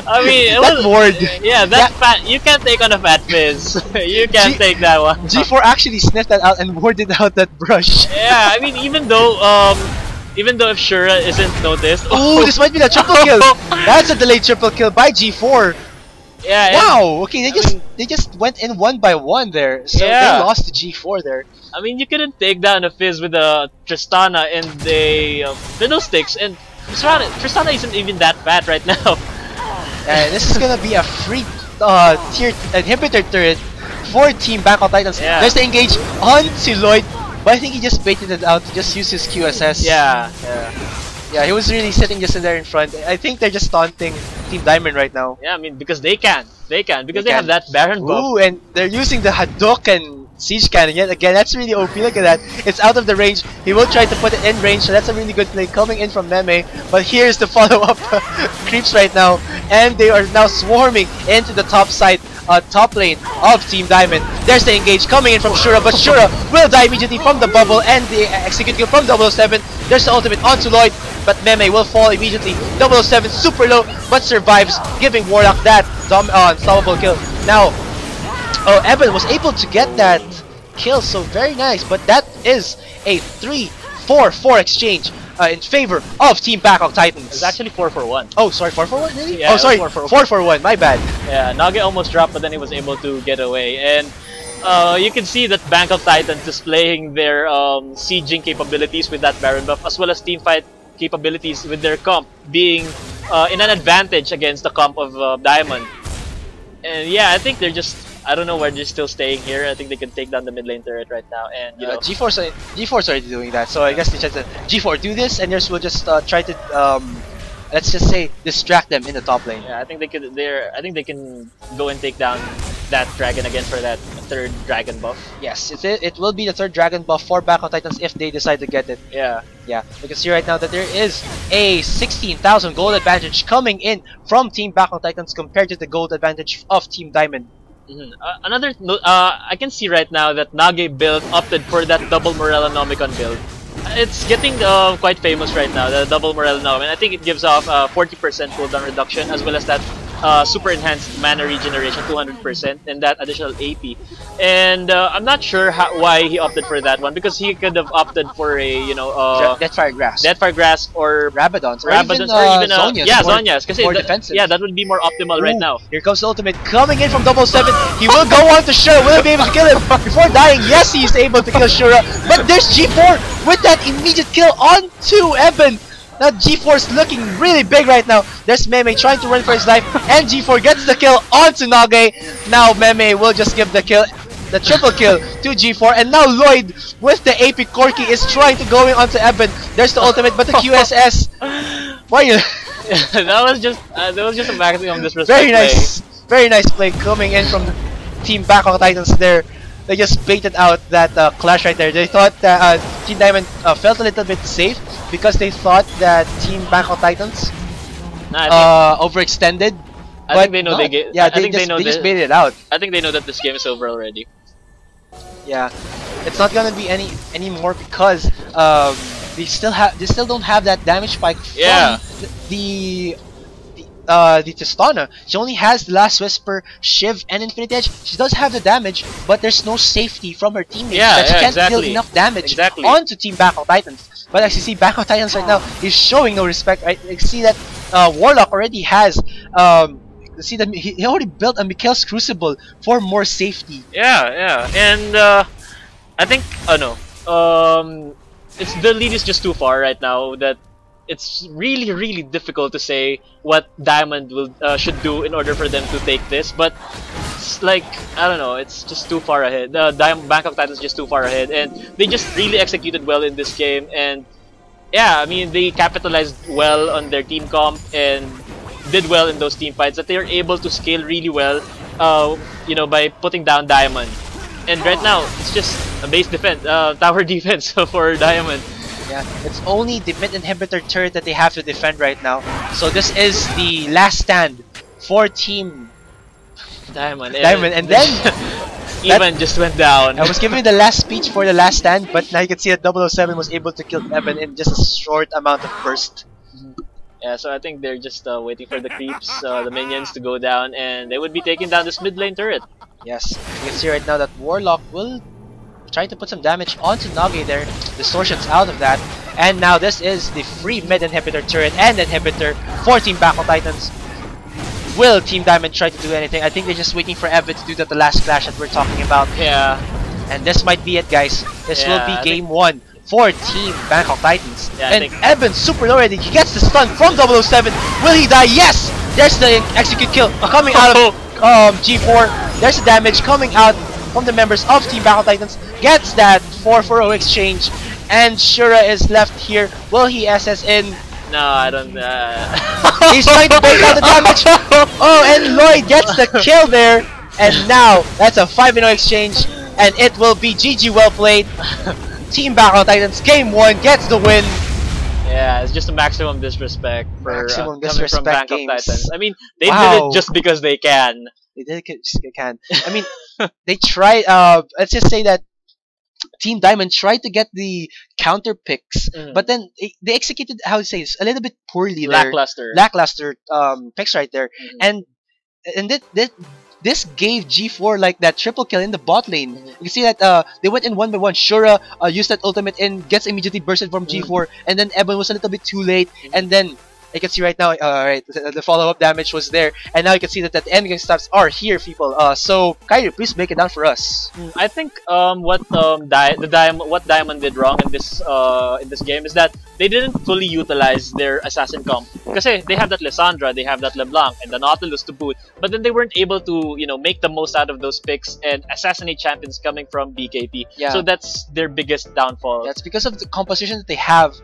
I mean, it was ward. Yeah, that's fat. You can't take on a fat fizz. You can't take that one. G4 actually sniffed that out and warded out that brush. Yeah, I mean, even though if Shura isn't noticed. Oh, this might be the triple kill. That's a delayed triple kill by G4. Yeah. Wow. Okay, they just went in one by one there. So they lost to G4 there. I mean, you couldn't take down a Fizz with a Tristana and the Fiddlesticks, and Tristana isn't even that bad right now. And this is gonna be a free tier inhibitor turret for Team Backup Titans. Yeah. There's the engage onto Lloyd, but I think he just baited it out to just use his QSS. Yeah, he was really sitting just in there in front. I think they're just taunting Team Diamond right now. Yeah, I mean, because they can. Because they have that Baron buff. Ooh, and they're using the Hadouken Siege Cannon yet again. That's really OP. Look at that. It's out of the range. He will try to put it in range, so that's a really good play coming in from Meme. But here's the follow-up creeps right now. And they are now swarming into the top side, top lane of Team Diamond. There's the engage coming in from Shura, but Shura will die immediately from the bubble and the execute kill from 007. There's the ultimate onto Lloyd, but Meme will fall immediately. 007 super low, but survives, giving Warlock that unstoppable kill. Now, Evan was able to get that kill, so very nice, but that is a 3-4-4 exchange in favor of Team Backup Titans. It's actually 4-for-1. Oh, sorry, 4-for-1? Really? Yeah, oh, sorry, 4-for-1, my bad. Yeah, Nage almost dropped, but then he was able to get away. And you can see that Backup Titans displaying their sieging capabilities with that Baron buff, as well as teamfight capabilities with their comp being in an advantage against the comp of Diamond. And yeah, I think they're just I don't know why they're still staying here. I think they can take down the mid lane turret right now, and you know, G4's already doing that. So I guess they just G4 do this, and yours will just try to let's just say distract them in the top lane. yeah, I think they could. I think they can go and take down that dragon again for that third dragon buff. Yes, it will be the third dragon buff for Backup Titans if they decide to get it. Yeah. Yeah, you can see right now that there is a 16,000 gold advantage coming in from Team Backup Titans compared to the gold advantage of Team Diamond. Another note, I can see right now that Nage build opted for that double Morella Nomicon build. It's getting quite famous right now, the double Morella Nomicon. I think it gives off 40% cooldown reduction as well as that super enhanced mana regeneration 200% and that additional AP. And I'm not sure why he opted for that one, because he could have opted for a Deathfire Grass, or Rabadons, or even Zhonya's. Yeah, Zhonya's, more defensive. Yeah, that would be more optimal right now. Here comes the ultimate coming in from 77. He will go on to Shura. Will he be able to kill him before dying? Yes, he is able to kill Shura. But there's G4 with that immediate kill onto Eben. Now G4's looking really big right now. There's Meme trying to run for his life, and G4 gets the kill onto Nage. Now Meme will just give the triple kill to G4, and now Lloyd with the AP Corki is trying to go in onto Eben. There's the ultimate, but the QSS. Why you? that was just a maximum disrespect. Very nice play coming in from Team Backup Titans there. They just baited out that clash right there. They thought that Team Diamond felt a little bit safe because they thought that Team Bangkok Titans overextended. I think they know they get. Yeah, they just baited it out. I think they know that this game is over already. Yeah, it's not gonna be any more because they still don't have that damage spike from the Tristana. She only has the Last Whisper, Shiv, and Infinite Edge. She does have the damage, but there's no safety from her teammates that she can't deal enough damage onto Team Backup Titans. But as you see, Backup Titans right now is showing no respect. Right? You see that Warlock already has see that he already built a Mikhail's Crucible for more safety. Yeah, and I think it's the lead is just too far right now. That it's really difficult to say what Diamond will should do in order for them to take this, but it's like, I don't know, it's just too far ahead. Bangkok Titans just too far ahead, and they just really executed well in this game. And yeah, I mean, they capitalized well on their team comp and did well in those team fights, that they are able to scale really well, by putting down Diamond. And right now, it's just a base defense, tower defense for Diamond. Yeah, it's only the mid inhibitor turret that they have to defend right now. So this is the last stand for Team Diamond, and then Evan just went down. I was giving you the last speech for the last stand, but now you can see that 007 was able to kill Evan in just a short amount of burst. Yeah, so I think they're just waiting for the creeps, the minions to go down, and they would be taking down this mid lane turret. Yes, you can see right now that Warlock will try to put some damage onto Nage there. Distortion's out of that. And now this is the free mid inhibitor turret and inhibitor for Team Backup Titans. Will Team Diamond try to do anything? I think they're just waiting for Evan to do the last clash that we're talking about. Yeah. And this might be it, guys. This will be game 1 for Team Bangkok Titans. Yeah, and Evan super low already. He gets the stun from 007. Will he die? Yes! There's the execute kill coming out of G4. There's the damage coming out from the members of Team Bangkok Titans. Gets that 4-4-0 exchange. And Shura is left here. Will he SS in? No, I don't. He's trying to break out the damage. Oh, and Lloyd gets the kill there. And now that's a 5-0 exchange. And it will be GG, well played. Team Bangkok Titans game 1 gets the win. Yeah, it's just a maximum disrespect for coming from Bangkok Titans. I mean, they did it just because they can. They did it just because they can. I mean, they tried. Let's just say that Team Diamond tried to get the counter picks, but then they executed, how to say this, a little bit poorly. Lackluster picks right there, and this gave G4 like that triple kill in the bot lane. You can see that they went in 1-by-1. Shura used that ultimate and gets immediately bursted from G4, and then Eben was a little bit too late, and then You can see right now, right, the follow-up damage was there, and now you can see that the endgame stats are here, people. So Kyrie, please break it down for us. I think what Diamond did wrong in this game is that they didn't fully utilize their assassin comp. Kasi they have that Lissandra, they have that LeBlanc, and the Nautilus to boot, but then they weren't able to make the most out of those picks and assassinate champions coming from BKT. Yeah. So that's their biggest downfall. That's because of the composition that they have.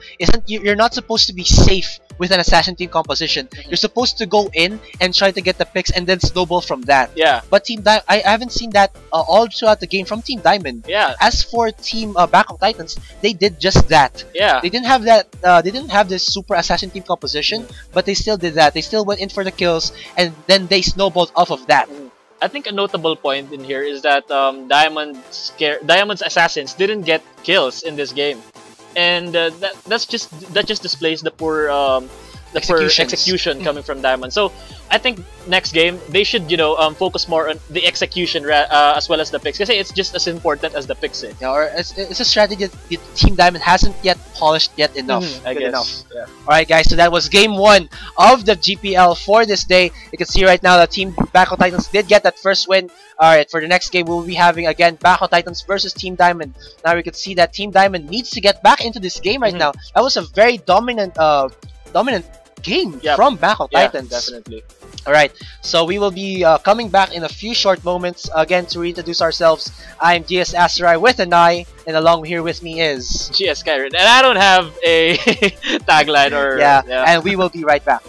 You're not supposed to be safe with an assassin team composition. You're supposed to go in and try to get the picks and then snowball from that. Yeah. But I haven't seen that all throughout the game from Team Diamond. Yeah. As for Team Bangkok Titans, they did just that. Yeah. They didn't have that. They didn't have this super assassin team composition, but they still did that. They still went in for the kills, and then they snowballed off of that. I think a notable point in here is that Diamond's assassins didn't get kills in this game, and that just displays the poor execution coming from Diamond. So I think next game they should focus more on the execution as well as the picks, because it's just as important as the picks. Yeah, or it's a strategy that Team Diamond hasn't yet polished yet enough. I guess. Enough. Yeah. Alright guys, so that was game 1 of the GPL for this day. You can see right now that Team Bangkok Titans did get that first win. Alright, for the next game we'll be having again Bangkok Titans versus Team Diamond. Now we can see that Team Diamond needs to get back into this game right now. That was a very dominant game from Bangkok Titans. Definitely. Alright, so we will be coming back in a few short moments again to reintroduce ourselves. I'm GS Asterai with an I, and along here with me is GS Kyron, and I don't have a tagline or and we will be right back.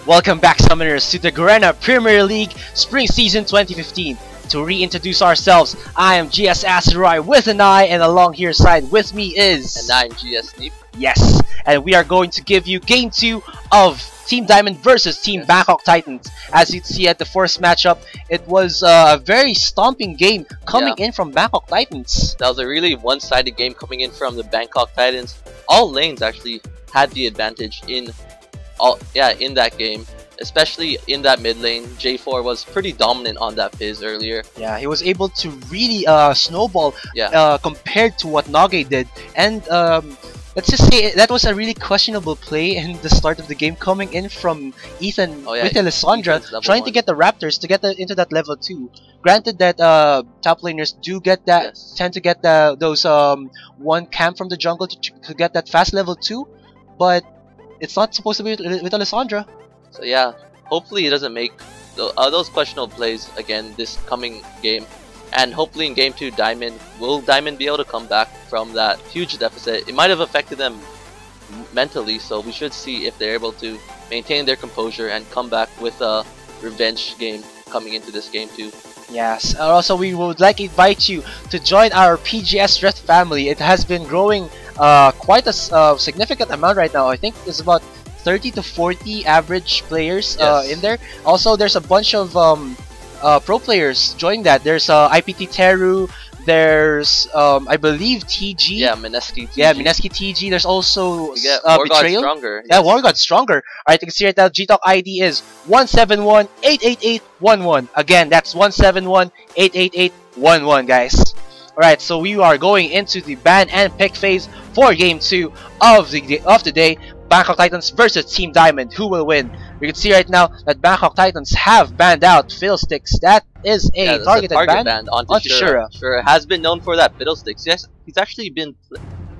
Welcome back, Summoners, to the Garena Premier League Spring Season 2015. To reintroduce ourselves, I am GS Asarai with an I, and along here side with me is... And I'm GS Neep. Yes, and we are going to give you Game 2 of Team Diamond versus Team Bangkok Titans. As you see at the first matchup, it was a very stomping game coming in from Bangkok Titans. That was a really one-sided game coming in from the Bangkok Titans. All lanes actually had the advantage in that game, especially in that mid lane. J4 was pretty dominant on that Fizz earlier. Yeah, he was able to really snowball compared to what Nage did, and let's just say that was a really questionable play in the start of the game, coming in from Ethan with Alessandra, trying to get the Raptors to get into that level 2. Granted that top laners do get that, tend to get those one camp from the jungle to get that fast level 2, but it's not supposed to be with Alessandra. So yeah, hopefully he doesn't make those questionable plays again this coming game. And hopefully in Game 2, will Diamond be able to come back from that huge deficit? It might have affected them mentally, so we should see if they're able to maintain their composure and come back with a revenge game coming into this Game 2. Yes, also we would like to invite you to join our PGS Red family. It has been growing quite a significant amount right now. I think it's about 30 to 40 average players in there. Also, there's a bunch of pro players joining that. There's IPT Teru, there's I believe TG. Yeah, Mineski TG. Yeah, Mineski TG. There's also Betrayal. Stronger. Yeah, War God Stronger. Alright, you can see right now GTalk ID is 171-888-11. Again, that's 171-888-11, guys. Alright, so we are going into the ban and pick phase for Game 2 of the day. Bangkok Titans versus Team Diamond. Who will win? You can see right now that Bangkok Titans have banned out Fiddlesticks. That is a targeted ban onto Shura. Shura has been known for that Fiddlesticks. Yes, he's actually been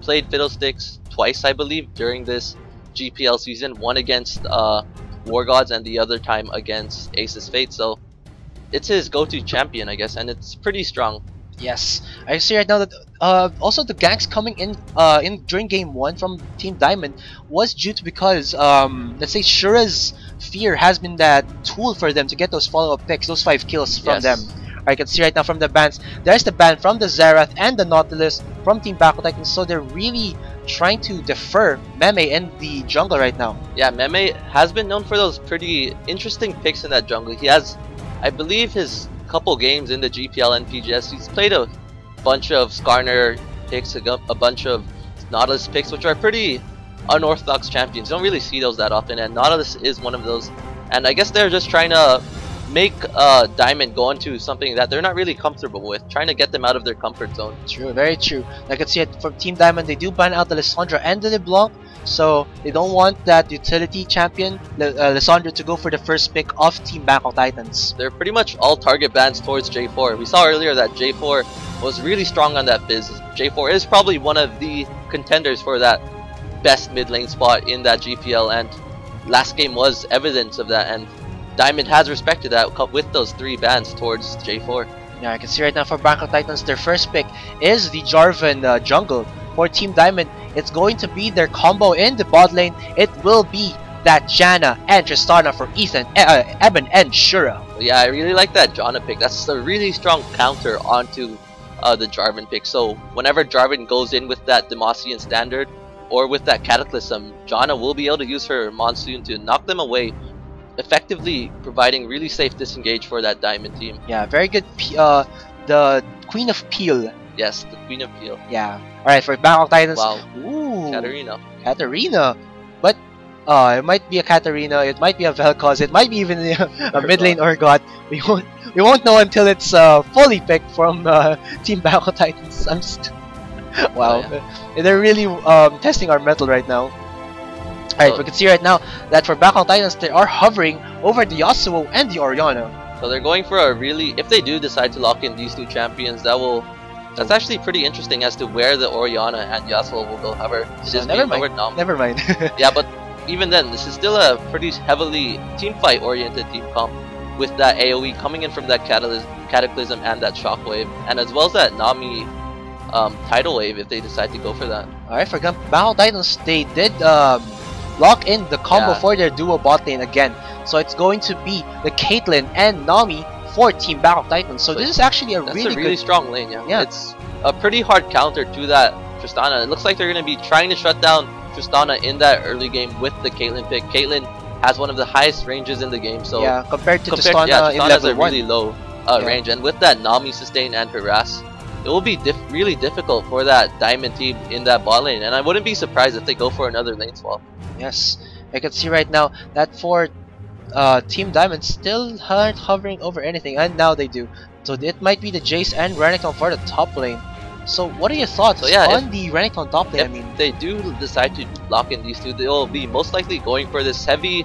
played Fiddlesticks twice, I believe, during this GPL season. One against War Gods and the other time against Ace's Fate. So it's his go-to champion, I guess, and it's pretty strong. Yes, I see right now that also the ganks coming in during Game 1 from Team Diamond was due to because let's say Shura's fear has been that tool for them to get those follow-up picks, those 5 kills from them. I can see right now from the bans, there's the ban from the Xerath and the Nautilus from Team Bangkok Titans, so they're really trying to defer Meme in the jungle right now. Yeah, Meme has been known for those pretty interesting picks in that jungle. He has, I believe, his couple games in the GPL and PGS, he's played a bunch of Skarner picks, a bunch of Nautilus picks, which are pretty unorthodox champions. You don't really see those that often, and Nautilus is one of those. And I guess they're just trying to make Diamond go into something that they're not really comfortable with, trying to get them out of their comfort zone. True, very true. I can see it from Team Diamond, they do ban out the Lissandra and the LeBlanc, so they don't want that utility champion, Lissandra, to go for the first pick of Team Bangkok Titans. They're pretty much all target bans towards J4. We saw earlier that J4 was really strong on that Fizz. J4 is probably one of the contenders for that best mid lane spot in that GPL, and last game was evidence of that, and Diamond has respected that with those 3 bans towards J4. Yeah, I can see right now for Bangkok Titans, their first pick is the Jarvan jungle. For Team Diamond, it's going to be their combo in the bot lane. It will be that Janna and Tristana for Ethan, Eben, and Shura. Yeah, I really like that Janna pick. That's a really strong counter onto the Jarvan pick. So whenever Jarvan goes in with that Demacian standard or with that Cataclysm, Janna will be able to use her Monsoon to knock them away, effectively providing really safe disengage for that Diamond team. Yeah, very good. The Queen of Peel. Yes, the Queen of Peel. Yeah. Alright, for Bangkok Titans. Wow. Ooh. Katarina. But it might be a Katarina, it might be a Vel'Koz, it might be even a mid lane Urgot. We won't know until it's fully picked from Team Bangkok Titans. I'm just wow. They're really testing our metal right now. Alright, we can see right now that for Bangkok Titans, they are hovering over the Yasuo and the Orianna. So they're going for a really, if they do decide to lock in these 2 champions, that's actually pretty interesting as to where the Orianna and Yasuo will go. However, never mind. Yeah, but even then, this is still a pretty heavily team fight oriented team comp, with that AoE coming in from that Cataclysm and that Shockwave, and as well as that Nami tidal wave if they decide to go for that. Alright, for Bangkok Titans, they did lock in the combo Yeah. for their duo bot lane again. So it's going to be the Caitlyn and Nami for Team Bangkok Titans. So this is actually a That's really a really good. strong lane. Yeah. Yeah. It's a pretty hard counter to that Tristana. It looks like they're going to be trying to shut down Tristana in that early game with the Caitlyn pick. Caitlyn has one of the highest ranges in the game, so Yeah, compared to Tristana Tristana in has level a 1. really low range, and with that Nami sustain and harass, it will be really difficult for that Diamond team in that bot lane, and I wouldn't be surprised if they go for another lane swap. Yes, I can see right now that for Team Diamond still aren't hovering over anything, and now they do. So it might be the Jace and Renekton for the top lane. So what are your thoughts on the Renekton top lane? I mean, they do decide to lock in these two, they'll be most likely going for this heavy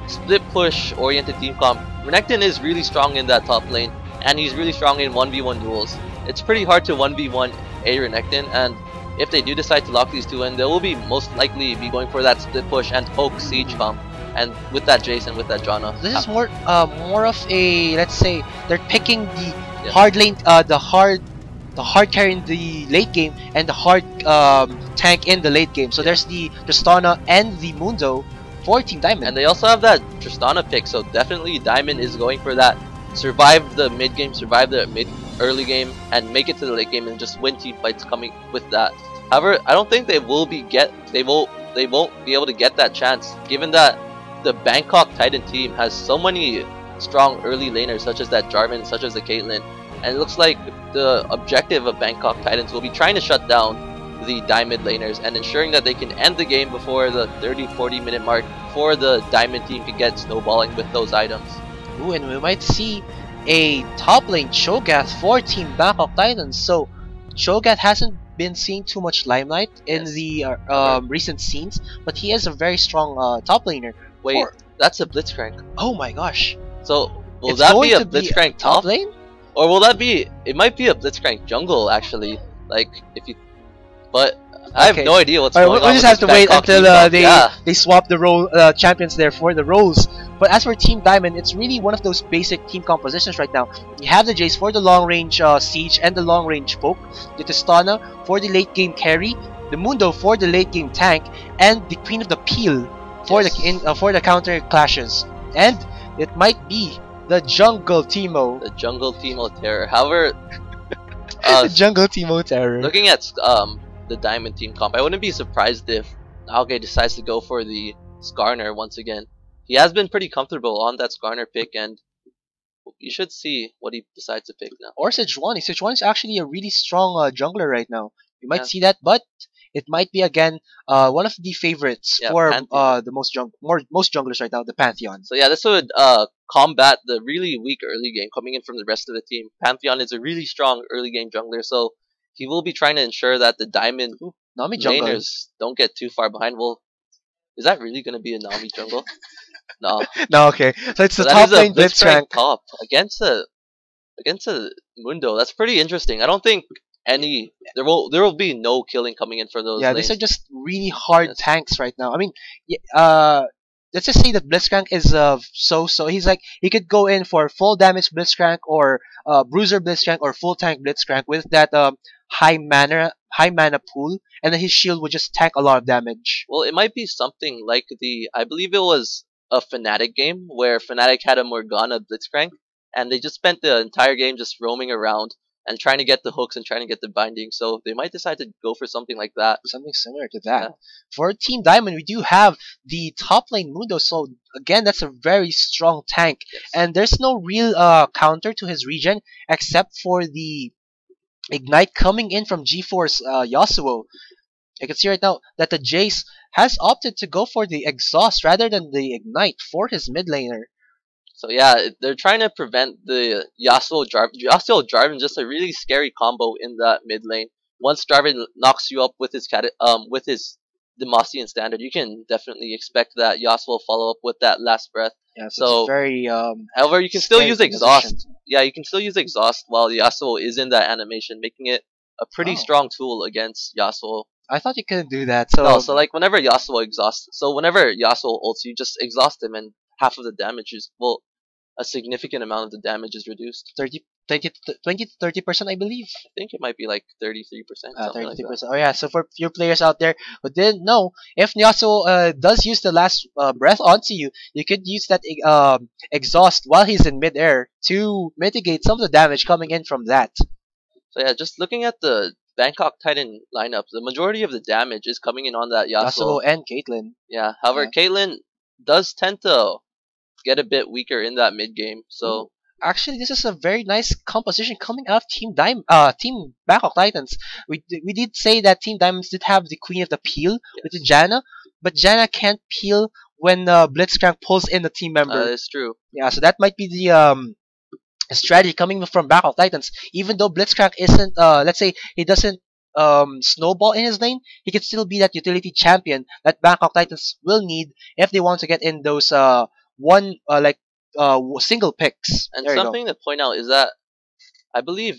split push oriented team comp. Renekton is really strong in that top lane, and he's really strong in 1v1 duels. It's pretty hard to 1v1 a Renekton, and if they do decide to lock these two in, they will be most likely be going for that split push and poke siege comp, and with that Jace and with that Janna. This is more of a, let's say, they're picking the hard lane, the hard carry in the late game and the hard tank in the late game. So there's the Tristana and the Mundo for Team Diamond. And they also have that Tristana pick, so definitely Diamond is going for that. Survive the mid game, survive the early game, and make it to the late game and just win team fights coming with that. However, I don't think they won't be able to get that chance, given that the Bangkok Titan team has so many strong early laners, such as that Jarvan, such as the Caitlyn, and it looks like the objective of Bangkok Titans will be trying to shut down the Diamond laners and ensuring that they can end the game before the 30-40 minute mark before the Diamond team can get snowballing with those items. Ooh, and we might see a top lane Cho'Gath for Team Bangkok Titans. So Cho'Gath hasn't been seeing too much limelight in the recent scenes, but he is a very strong top laner. Wait, that's a Blitzcrank. Oh my gosh. So will that be a Blitzcrank top lane? Or will that be, it might be a Blitzcrank jungle actually, like if you, but I have no idea what's going on. We'll just have to wait until they swap the role champions there for the roles. But as for Team Diamond, it's really one of those basic team compositions right now. You have the Jace for the long range siege and the long range poke, the Tristana for the late game carry, the Mundo for the late game tank, and the Queen of the Peel for the counter clashes. And it might be the Jungle Teemo. The Jungle Teemo Terror. However, the Jungle Teemo Terror. Looking at the Diamond team comp, I wouldn't be surprised if Aoge decides to go for the Skarner once again. He has been pretty comfortable on that Skarner pick, and you should see what he decides to pick now. Or Sejuani. Sejuani is actually a really strong jungler right now. You might see that, but it might be again one of the favorites for the most junglers right now, the Pantheon. So yeah, this would combat the really weak early game coming in from the rest of the team. Pantheon is a really strong early game jungler, so he will be trying to ensure that the Diamond Nami laners don't get too far behind. Well, is that really going to be a Nami jungle? No. No, okay. So it's the top lane Blitzcrank top against a Mundo. That's pretty interesting. I don't think there will be no killing coming in for those. Yeah, lanes. these are just really hard tanks right now. I mean, let's just say that Blitzcrank is so he's like, he could go in for full damage Blitzcrank or bruiser Blitzcrank or full tank Blitzcrank with that high mana pool, and then his shield would just tank a lot of damage. Well, it might be something like I believe it was a Fnatic game where Fnatic had a Morgana Blitzcrank, and they just spent the entire game just roaming around and trying to get the hooks and trying to get the binding. So they might decide to go for something like that. Something similar to that. Yeah. For Team Diamond, we do have the top lane Mundo. So again, that's a very strong tank. Yes. And there's no real counter to his regen except for the Ignite coming in from G4's Yasuo. I can see right now that the Jace has opted to go for the Exhaust rather than the Ignite for his mid laner. So yeah, they're trying to prevent the Yasuo Jarvan. Yasuo Jarvan is just a really scary combo in that mid lane. Once Jarvan knocks you up with his Demacian standard, you can definitely expect that Yasuo will follow up with that last breath. Yeah, so it's very however, you can still use Exhaust. Yeah, you can still use Exhaust while Yasuo is in that animation, making it a pretty strong tool against Yasuo. I thought you couldn't do that. So no, so like whenever Yasuo ults, you just exhaust him and half of the damage is, well, a significant amount of the damage is reduced. 20 to 30%, I believe. I think it might be like 33%, something like that. 33%. Oh yeah, so for your players out there who didn't know, if Yasuo does use the last breath onto you, you could use that exhaust while he's in midair to mitigate some of the damage coming in from that. So yeah, just looking at the Bangkok Titan lineup, the majority of the damage is coming in on that Yasuo Yasuo. and Caitlyn. Yeah, however, Yeah. Caitlyn does tend to get a bit weaker in that mid game. So Actually, this is a very nice composition coming out of Team Bangkok Titans. We did say that Team Diamonds did have the Queen of the Peel with the Janna, but Janna can't peel when Blitzcrank pulls in the team member. that's true. Yeah, so that might be the strategy coming from Bangkok Titans. Even though Blitzcrank isn't, let's say he doesn't snowball in his lane, he can still be that utility champion that Bangkok Titans will need if they want to get in those single picks. And There you go. something to point out is that I believe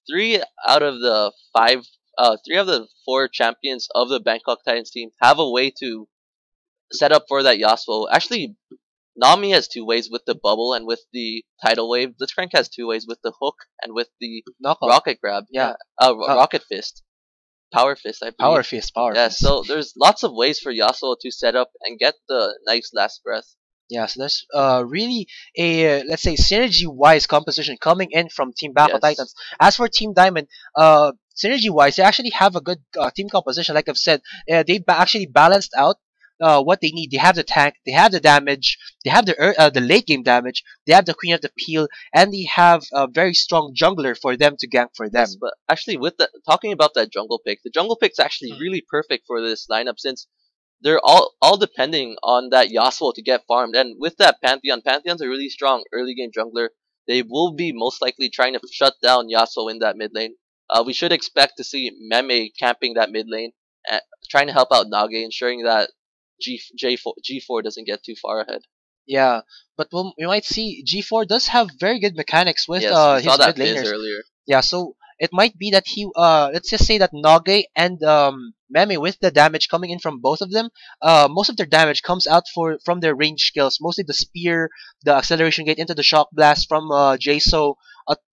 3 out of the 4 champions of the Bangkok Titans team have a way to set up for that Yasuo. Actually, Nami has 2 ways with the bubble and with the tidal wave. Blitzcrank has 2 ways with the hook and with the Knockoff. rocket grab. Yeah. Rocket fist. Power fist, I believe. Power fist. Yeah, so there's lots of ways for Yasuo to set up and get the nice last breath. Yeah, so there's really a let's say synergy-wise composition coming in from Team Bangkok Yes. Titans. As for Team Diamond, synergy-wise, they actually have a good team composition. Like I've said, they actually balanced out what they need. They have the tank, they have the damage, they have the late game damage, they have the Queen of the Peel, and they have a very strong jungler for them to gank for them. Yes, but actually, with talking about that jungle pick, the jungle pick's actually really perfect for this lineup since they're all depending on that Yasuo to get farmed. And with that Pantheon's a really strong early game jungler. They will be most likely trying to shut down Yasuo in that mid lane. We should expect to see Meme camping that mid lane, trying to help out Nage, ensuring that G4 doesn't get too far ahead. Yeah, but we might see G4 does have very good mechanics with Yes, we his saw that mid Fizz laners. earlier. Yeah, so it might be that he let's just say that Nage and Meme, with the damage coming in from both of them, most of their damage comes out from their range skills, mostly the spear, the acceleration gate into the shock blast from Jay. So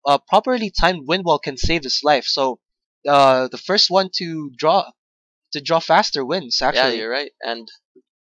a properly timed wind wall can save his life. So the first one to draw faster wins Yeah, actually. you're right. And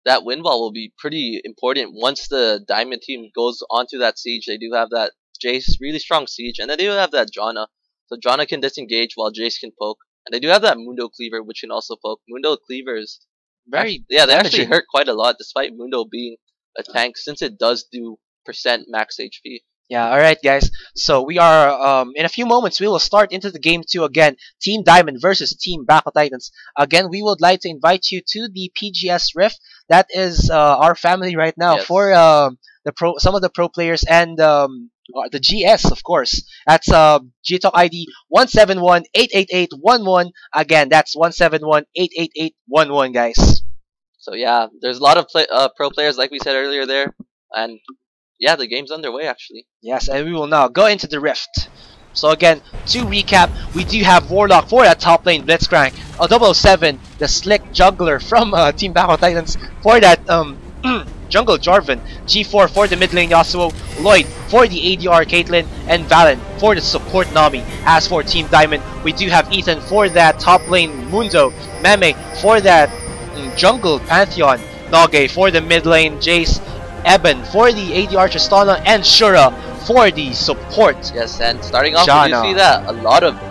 that wind wall will be pretty important once the Diamond team goes onto that siege. They do have that Jace, really strong siege, and then they do have that Janna. So Janna can disengage while Jace can poke. And they do have that Mundo Cleaver, which can also poke. Mundo Cleavers, Very they actually damaging. hurt quite a lot, despite Mundo being a tank, since it does do percent max HP. Yeah, alright guys. So we are in a few moments we will start into the game 2 again. Team Diamond versus Team Bangkok Titans. Again, we would like to invite you to the PGS Rift. That is our family right now Yes. for some of the pro players and the GS of course. That's GTalk ID 171-888-11. Again, that's 171-888-11 guys. So yeah, there's a lot of pro players, like we said earlier there. And yeah, the game's underway actually. Yes, and we will now go into the Rift. So again, to recap, we do have Warlock for that top lane Blitzcrank, 007, the slick juggler from Team Bangkok Titans for that jungle Jarvan, G4 for the mid lane Yasuo, Lloyd for the ADR Caitlyn, and Valen for the support Nami. As for Team Diamond, we do have Ethan for that top lane Mundo, Meme for that jungle Pantheon, Nage for the mid lane Jace, Eben for the ADR Tristana, and Shura for the support. Yes, and starting off, we do see that a lot of the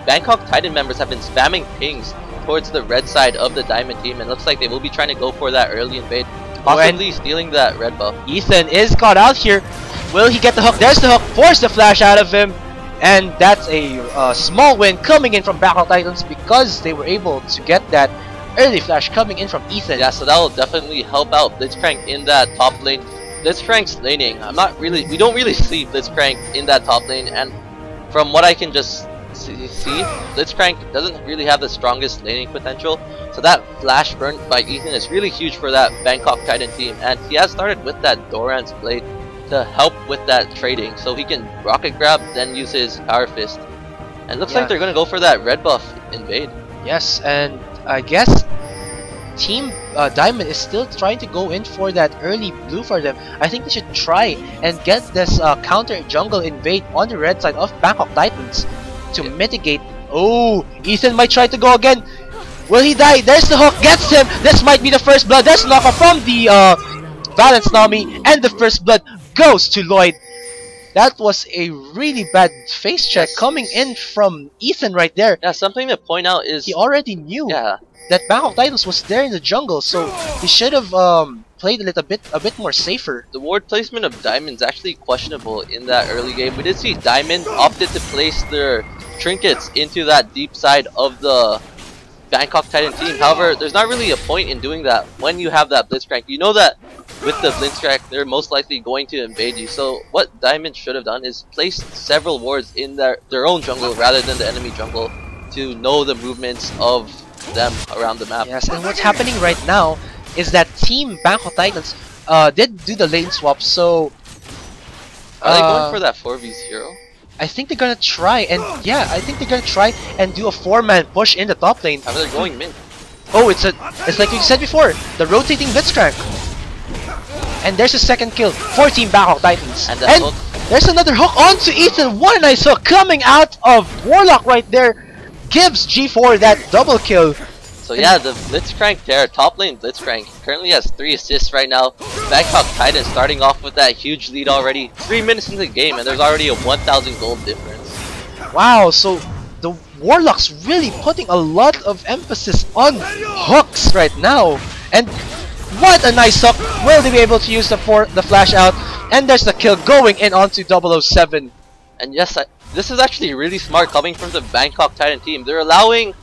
Bangkok Titan members have been spamming pings towards the red side of the Diamond team, and looks like they will be trying to go for that early invade, possibly stealing that red buff. Ethan is caught out here. Will he get the hook? There's the hook. Force the flash out of him. And that's a small win coming in from Bangkok Titans because they were able to get that early flash coming in from Ethan. Yeah, so that will definitely help out Blitzcrank in that top lane. Blitzcrank's laning, we don't really see Blitzcrank in that top lane, and from what I can just see, Blitzcrank doesn't really have the strongest laning potential. So that flash burn by Ethan is really huge for that Bangkok Titan team, and he has started with that Doran's Blade to help with that trading, so he can rocket grab, then use his power fist. And looks like they're gonna go for that red buff invade. Yes, and I guess Team Diamond is still trying to go in for that early blue for them. I think they should try and get this counter jungle invade on the red side of Bangkok Titans to mitigate. Oh, Ethan might try to go again. Will he die? There's the hook, gets him. This might be the first blood. There's knockoff from the Balance Nami, and the first blood goes to Lloyd. That was a really bad face check coming in from Ethan right there. Yeah, something to point out is he already knew that Bangkok Titans was there in the jungle, so he should have played a bit more safer. The ward placement of Diamond's actually questionable in that early game. We did see Diamond opted to place their trinkets into that deep side of the Bangkok Titan team. However, there's not really a point in doing that when you have that Blitzcrank. You know that with the Blitzcrank, they're most likely going to invade you. So what Diamond should have done is placed several wards in their own jungle rather than the enemy jungle to know the movements of them around the map. Yes, and what's happening right now is that Team Bangkok Titans did do the lane swap, so... Are they going for that 4v0? I think they're gonna try, and yeah, I think they're gonna try and do a 4-man push in the top lane. However, they're going mid. Oh, it's like you said before, the rotating Blitzcrank. And there's a second kill for Team Bangkok Titans. And there's another hook onto Ethan. What a nice hook coming out of Warlock right there. Gives G4 that double kill. So yeah, the Blitzcrank there, top lane Blitzcrank, currently has 3 assists right now. Bangkok Titan starting off with that huge lead already. 3 minutes into the game and there's already a 1,000 gold difference. Wow, so the Warlock's really putting a lot of emphasis on hooks right now. And what a nice hook. Will they be able to use the flash out? And there's the kill going in onto 007. And yes, this is actually really smart coming from the Bangkok Titan team. They're allowing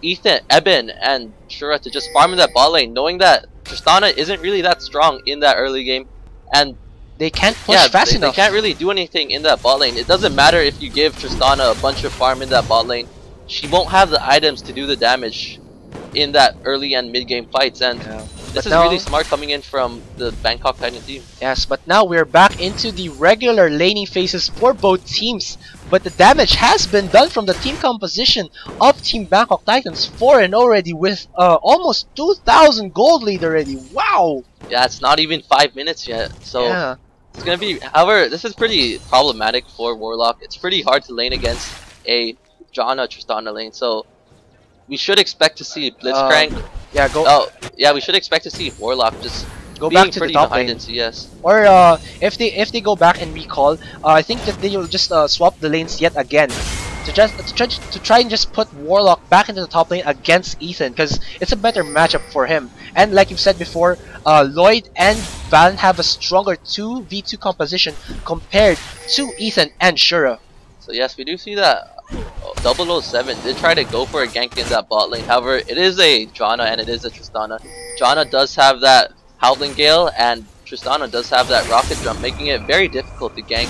Ethan, Eben, and Shura to just farm in that bot lane, knowing that Tristana isn't really that strong in that early game, and they can't push fast enough. They can't really do anything in that bot lane. It doesn't matter if you give Tristana a bunch of farm in that bot lane. She won't have the items to do the damage in that early and mid game fights, and this is really smart coming in from the Bangkok Titan team. Yes, but now we're back into the regular laning phases for both teams. But the damage has been done from the team composition of Team Bangkok Titans 4-0 already with almost 2,000 gold lead already. Wow! Yeah, it's not even 5 minutes yet. So it's gonna be. However, this is pretty problematic for Warlock. It's pretty hard to lane against a Janna Tristana lane. So we should expect to see Blitzcrank. We should expect to see Warlock just go back to the top lane. CS. Or if they go back and recall, I think that they will just swap the lanes yet again to try and just put Warlock back into the top lane against Ethan, because it's a better matchup for him. And like you've said before, Lloyd and Valen have a stronger 2v2 composition compared to Ethan and Shura. So yes, we do see that 007 did try to go for a gank in that bot lane. However, it is a Janna and it is a Tristana. Janna does have that Howling Gale and Tristana does have that Rocket Jump, making it very difficult to gank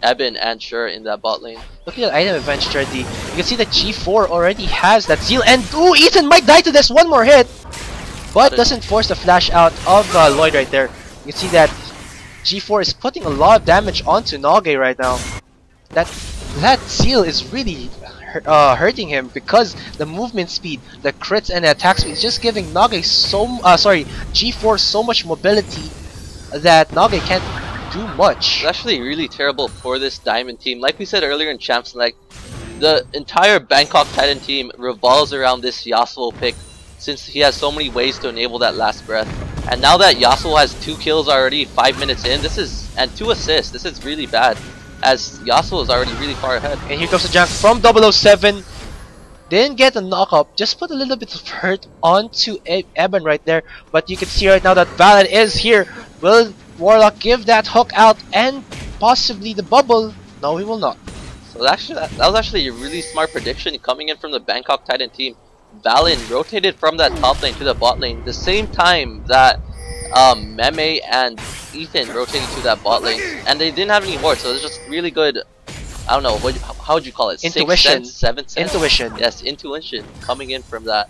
Eben and Shura in that bot lane. Look at that item advantage strategy. You can see that G4 already has that Zeal, and ooh, Ethan might die to this one more hit, but doesn't force the flash out of Lloyd right there. You can see that G4 is putting a lot of damage onto Nage right now. That Zeal is really hurting him because the movement speed, the crits, and the attack speed is just giving Nage G4 so much mobility that Nage can't do much. It's actually really terrible for this Diamond team. Like we said earlier in Champs Select, the entire Bangkok Titan team revolves around this Yasuo pick, since he has so many ways to enable that last breath. And now that Yasuo has 2 kills already 5 minutes in, and 2 assists, this is really bad, as Yasuo is already really far ahead. And here comes the jump from 007. Didn't get a knock up, just put a little bit of hurt onto Eben right there. But you can see right now that Valen is here. Will Warlock give that hook out and possibly the bubble? No, he will not. So that was actually a really smart prediction coming in from the Bangkok Titan team. Valen rotated from that top lane to the bot lane the same time that Meme and Ethan rotated to that bot lane, and they didn't have any wards, so it was just really good. I don't know, how would you call it? Intuition. 6th sense, 7th sense? Intuition. Yes, intuition coming in from that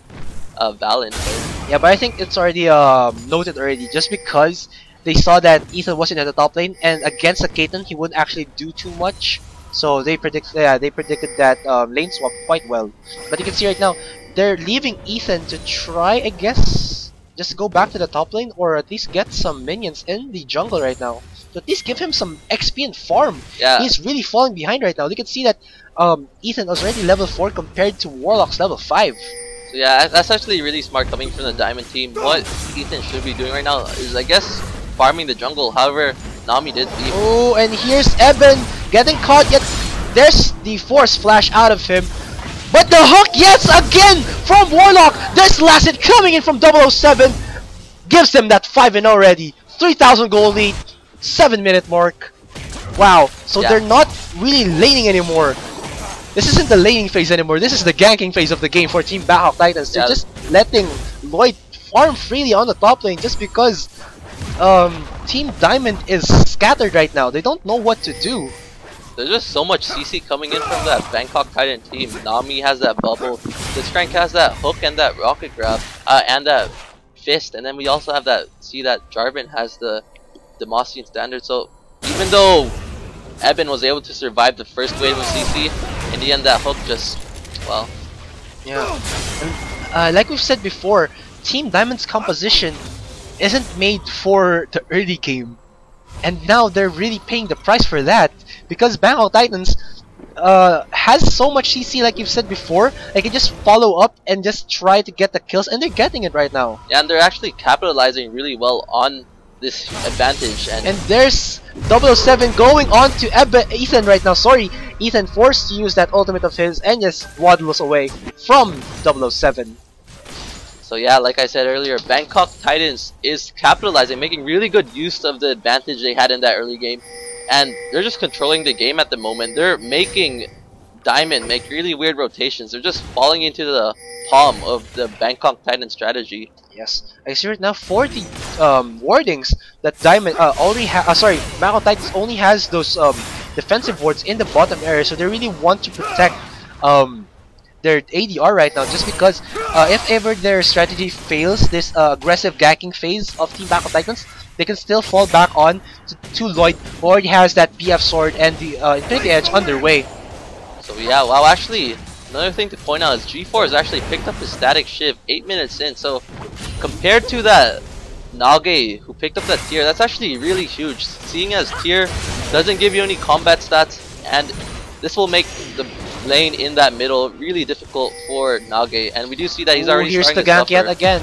Valen. Yeah, but I think it's already noted already, just because they saw that Ethan wasn't at the top lane, and against a Caitlyn he wouldn't actually do too much. So they predicted that lane swap quite well. But you can see right now, they're leaving Ethan to try, I guess, just go back to the top lane or at least get some minions in the jungle right now. To at least give him some XP and farm. Yeah. He's really falling behind right now. You can see that Ethan was already level 4 compared to Warlock's level 5. So yeah, that's actually really smart coming from the Diamond team. What Ethan should be doing right now is, I guess, farming the jungle. However, Nami did leave. Oh, and here's Eben getting caught, yet there's the force flash out of him. But the hook, yes, again from Warlock. There's Lacet coming in from 007. Gives them that 5-0 already. 3,000 gold lead, 7-minute mark. Wow, so Yeah. they're not really laning anymore. This isn't the laning phase anymore. This is the ganking phase of the game for Team Backhawk Titans. They're just letting Lloyd farm freely on the top lane just because Team Diamond is scattered right now. They don't know what to do. There's just so much CC coming in from that Bangkok Titan team. Nami has that bubble. Blitzcrank has that hook and that rocket grab, and that fist. And then we also have that. See that Jarvan has the Demacian standard. So even though Eben was able to survive the first wave of CC, in the end that hook just, well. Yeah. And, like we've said before, Team Diamond's composition isn't made for the early game. And now they're really paying the price for that. Because Bangkok Titans has so much CC, like you've said before. They can just follow up and just try to get the kills, and they're getting it right now. Yeah, and they're actually capitalizing really well on this advantage. And there's 007 going on to Ethan right now. Sorry, Ethan forced to use that ultimate of his and just waddles away from 007. so yeah, like I said earlier, Bangkok Titans is capitalizing, making really good use of the advantage they had in that early game. And they're just controlling the game at the moment. They're making Diamond make really weird rotations. They're just falling into the palm of the Bangkok Titan strategy. Yes, I see right now 40 wardings that Diamond already sorry, Bangkok Titans only has those defensive wards in the bottom area, so they really want to protect their ADR right now, just because if ever their strategy fails this aggressive ganking phase of Team Bangkok Titans, they can still fall back on to Lloyd, who already has that PF sword and the Infinity Edge underway. So yeah, wow, actually, another thing to point out is G4 has actually picked up his static shiv 8 minutes in, so compared to that Nage who picked up that tier, that's actually really huge, seeing as tier doesn't give you any combat stats, and this will make the lane in that middle really difficult for Nage, and we do see that he's already here's the starting to gank yet suffer. again.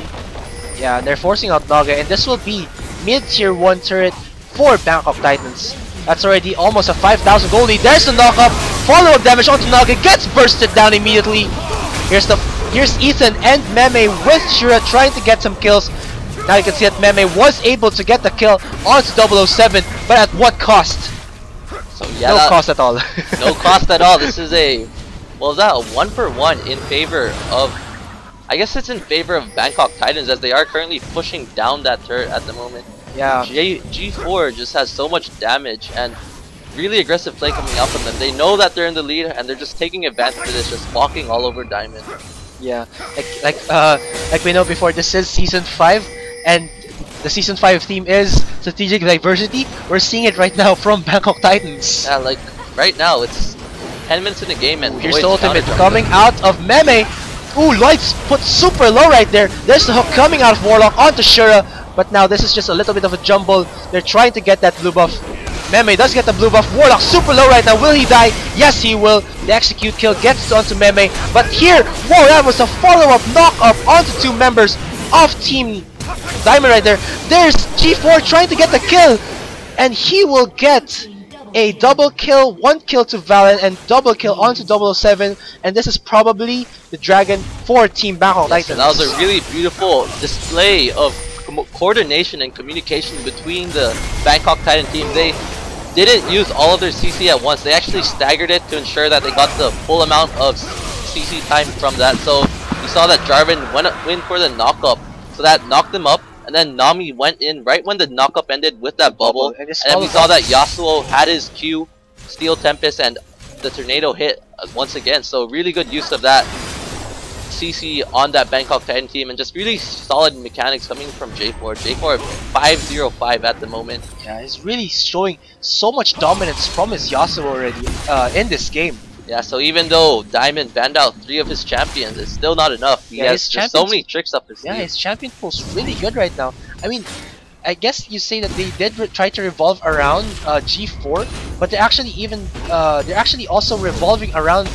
Yeah, they're forcing out Nage, and this will be mid-tier 1 turret for Bangkok Titans. That's already almost a 5,000 gold lead. There's the knock-up, follow-up damage onto Nage, gets bursted down immediately. Here's Ethan and Meme with Shura trying to get some kills. Now you can see that Meme was able to get the kill onto 007, but at what cost? So yeah, No cost at all. no cost at all. This is a, well, is that a 1-for-1 in favor of, I guess it's in favor of Bangkok Titans, as they are currently pushing down that turret at the moment. Yeah. G4 just has so much damage and really aggressive play coming up on them. They know that they're in the lead and they're just taking advantage of this, just walking all over Diamond. Yeah, like we know before, this is season 5, and the season 5 theme is strategic diversity. We're seeing it right now from Bangkok Titans. Yeah, like right now it's 10 minutes in the game and Here's the Lloyd's ultimate counter coming out of Meme. Ooh, Lloyd's put super low right there. There's the hook coming out of Warlock onto Shura, but now this is just a little bit of a jumble. They're trying to get that blue buff. Meme does get the blue buff. Warlock super low right now. Will he die? Yes, he will. The execute kill gets onto Meme, but here, whoa, that was a follow-up knock-up onto 2 members of Team Diamond right there. There's G4 trying to get the kill, and he will get a double kill, 1 kill to Valen and double kill onto 007, and this is probably the dragon for Team Bangkok Titans. That was a really beautiful display of coordination and communication between the Bangkok Titan team. They didn't use all of their CC at once. They actually staggered it to ensure that they got the full amount of CC time from that. So you saw that Jarvan went in for the knock-up, so that knocked them up. And then Nami went in right when the knock-up ended with that bubble. And then we saw that Yasuo had his Q, Steel Tempest, and the Tornado hit once again. So really good use of that CC on that Bangkok Titan team, and just really solid mechanics coming from J4. J4 5-0-5 at the moment. Yeah, he's really showing so much dominance from his Yasuo already in this game. Yeah, so even though Diamond banned out 3 of his champions, it's still not enough. He has just so many tricks up his sleeve. Yeah, his champion pool's really good right now. I mean, I guess you say that they did try to revolve around G4, but they're actually also revolving around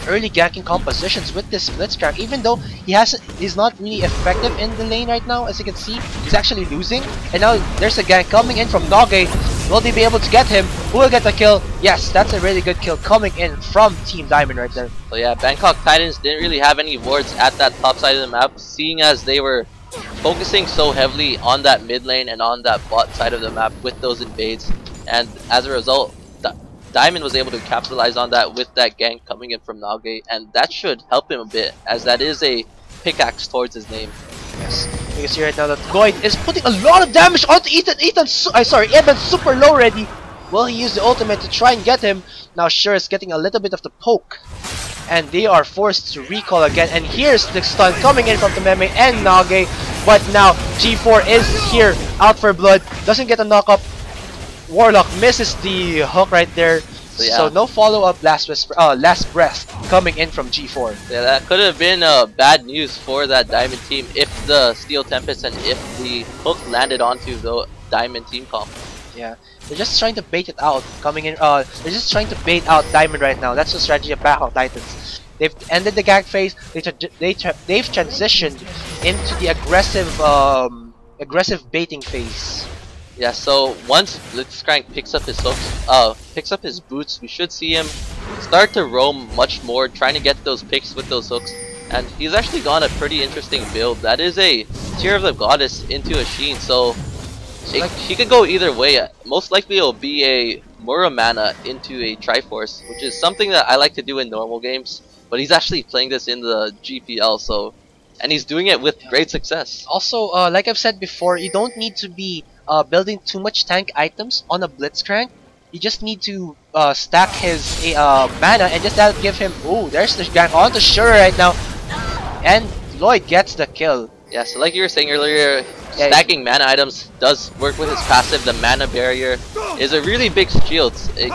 early ganking compositions with this Blitzcrank. Even though he's not really effective in the lane right now, as you can see, he's actually losing. And now there's a gank coming in from Nage. Will they be able to get him? Who will get the kill? Yes, that's a really good kill coming in from Team Diamond right there. So yeah, Bangkok Titans didn't really have any wards at that top side of the map, seeing as they were focusing so heavily on that mid lane and on that bot side of the map with those invades, and as a result, Diamond was able to capitalize on that with that gank coming in from Nage, and that should help him a bit, as that is a pickaxe towards his name. Yes, you can see right now that Lloyd is putting a lot of damage onto Ethan. Eben's super low already. Will he use the ultimate to try and get him? Now Sure is getting a little bit of the poke, and they are forced to recall again. And here's the stun coming in from the Meme and Nage, but now G4 is here, out for blood, doesn't get a knock up. Warlock misses the hook right there. So, yeah. So no follow-up last breath coming in from G4. Yeah, that could have been bad news for that Diamond team if the Steel Tempest and if the hook landed onto the Diamond team comp. Yeah, they're just trying to bait it out. Coming in, they're just trying to bait out Diamond right now. That's the strategy of Bangkok Titans. They've ended the gank phase. They've transitioned into the aggressive baiting phase. Yeah, so once Blitzcrank picks up his hooks, picks up his boots, we should see him start to roam much more, trying to get those picks with those hooks. And he's actually gone a pretty interesting build. That is a Tear of the Goddess into a Sheen, so he could go either way. Most likely it'll be a Muramana into a Triforce, which is something that I like to do in normal games. But he's actually playing this in the GPL, so, and he's doing it with great success. Also, like I've said before, you don't need to be building too much tank items on a Blitzcrank. You just need to stack his mana, and just that'll give him. Ooh, there's the gank on the Sure right now, and Lloyd gets the kill. Yeah, so like you were saying earlier, stacking mana items does work with his passive. The mana barrier is a really big shield. It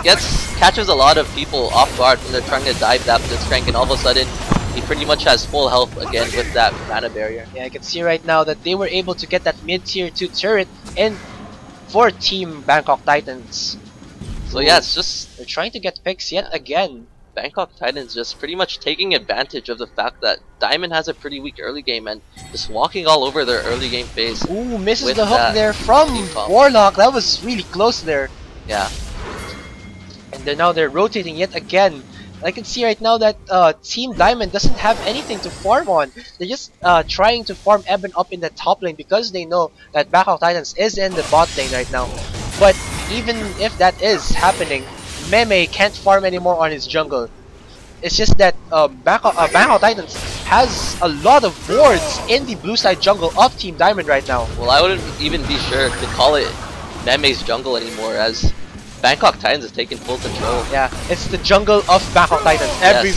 catches a lot of people off guard when they're trying to dive that Blitzcrank, and all of a sudden he pretty much has full health again with that mana barrier. Yeah, I can see right now that they were able to get that mid-tier 2 turret in for Team Bangkok Titans. So yeah, it's just they're trying to get picks yet again. Bangkok Titans just pretty much taking advantage of the fact that Diamond has a pretty weak early game and just walking all over their early game phase. Ooh, misses the hook there from Warlock. That was really close there. Yeah. And now they're rotating yet again. I can see right now that Team Diamond doesn't have anything to farm on. They're just trying to farm Eben up in the top lane because they know that Bangkok Titans is in the bot lane right now. But even if that is happening, Meme can't farm anymore on his jungle. It's just that Bangkok Titans has a lot of wards in the blue side jungle of Team Diamond right now. Well, I wouldn't even be sure to call it Meme's jungle anymore, as Bangkok Titans is taking full control. Yeah, it's the jungle of Bangkok Titans.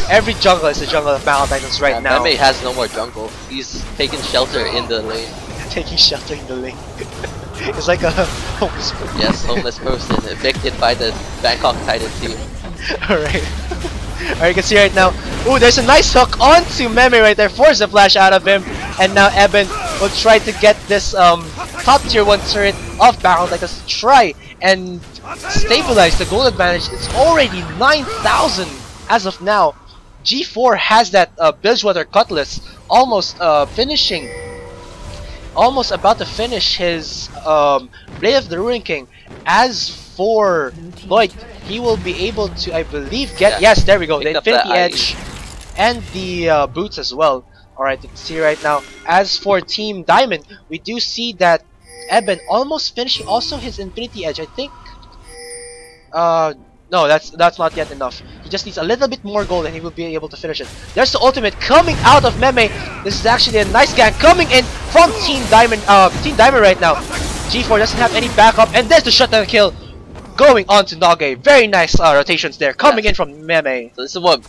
Every jungle is the jungle of Bangkok Titans right now. Meme has no more jungle. He's taking shelter in the lane. Taking shelter in the lane. It's like a homeless person. Yes, homeless person evicted by the Bangkok Titan team. Alright. Alright, you can see right now. Ooh, there's a nice hook onto Meme right there. Force the flash out of him. And now Eben will try to get this top tier 1 turret of Bangkok Titans. Try and stabilize the goal advantage. It's already 9,000 as of now. G4 has that Bilgewater Cutlass almost almost about to finish his Blade of the Ruin King. As for Lloyd, he will be able to, I believe, get yes, there we go, the Infinity Edge and the boots as well. Alright, you can see right now. As for Team Diamond, we do see that Eben almost finishing also his Infinity Edge. I think no, that's not yet enough. He just needs a little bit more gold and he will be able to finish it. There's the ultimate coming out of Meme. This is actually a nice gank coming in from Team Diamond right now. G4 doesn't have any backup, and there's the shutdown kill going on to Nage. Very nice rotations there coming in from Meme. So this is what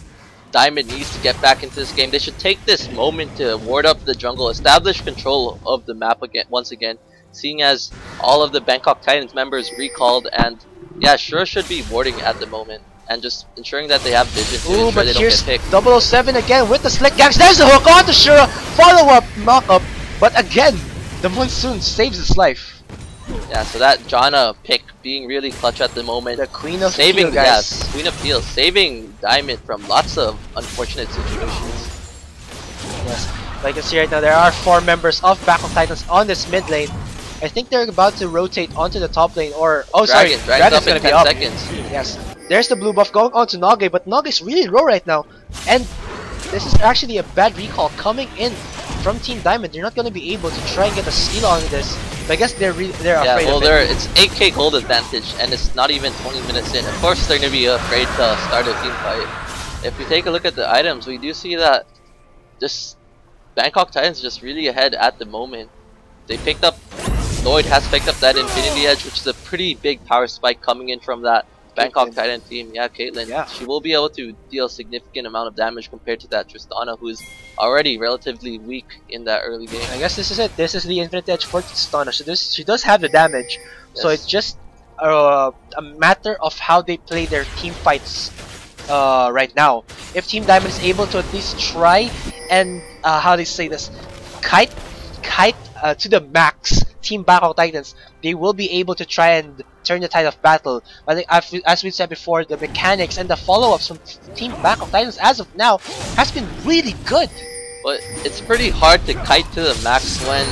Diamond needs to get back into this game. They should take this moment to ward up the jungle, establish control of the map once again, seeing as all of the Bangkok Titans members recalled, and yeah, Sure should be warding at the moment. and just ensuring that they have vision to Ooh, ensure but they don't here's get picked. 007 again with the slick gags. There's the hook onto Shura. Follow-up knock-up. But again, the Monsoon saves his life. Yeah, so that Janna pick being really clutch at the moment. The Queen of saving, Peel, guys. yes, Queen of Peel, saving Diamond from lots of unfortunate situations. Yes, like you can see right now, there are 4 members of Backup Titans on this mid lane. I think they're about to rotate onto the top lane, or Dragon's Dragon's up gonna in be 10 up. seconds. Yes, there's the blue buff going on to Nage, but Nage's really low right now, and this is actually a bad recall coming in from Team Diamond. They're not gonna be able to try and get a steal on this. But I guess they're afraid of it. It's 8k gold advantage, and it's not even 20 minutes in. Of course, they're gonna be afraid to start a team fight. If we take a look at the items, we do see that this Bangkok Titans just really ahead at the moment. They picked up, Lloyd has picked up that Infinity Edge, which is a pretty big power spike coming in from that Bangkok Titan team. Yeah, Caitlyn. Yeah. She will be able to deal a significant amount of damage compared to that Tristana, who is already relatively weak in that early game. I guess this is it. This is the Infinite Edge for Tristana. She does have the damage, so Yes. it's just a matter of how they play their team fights right now. If Team Diamond is able to at least try and how they say this, kite to the max Team Bangkok Titans, they will be able to try and turn the tide of battle. But as we said before, the mechanics and the follow-ups from Team Bangkok Titans as of now has been really good. But it's pretty hard to kite to the max when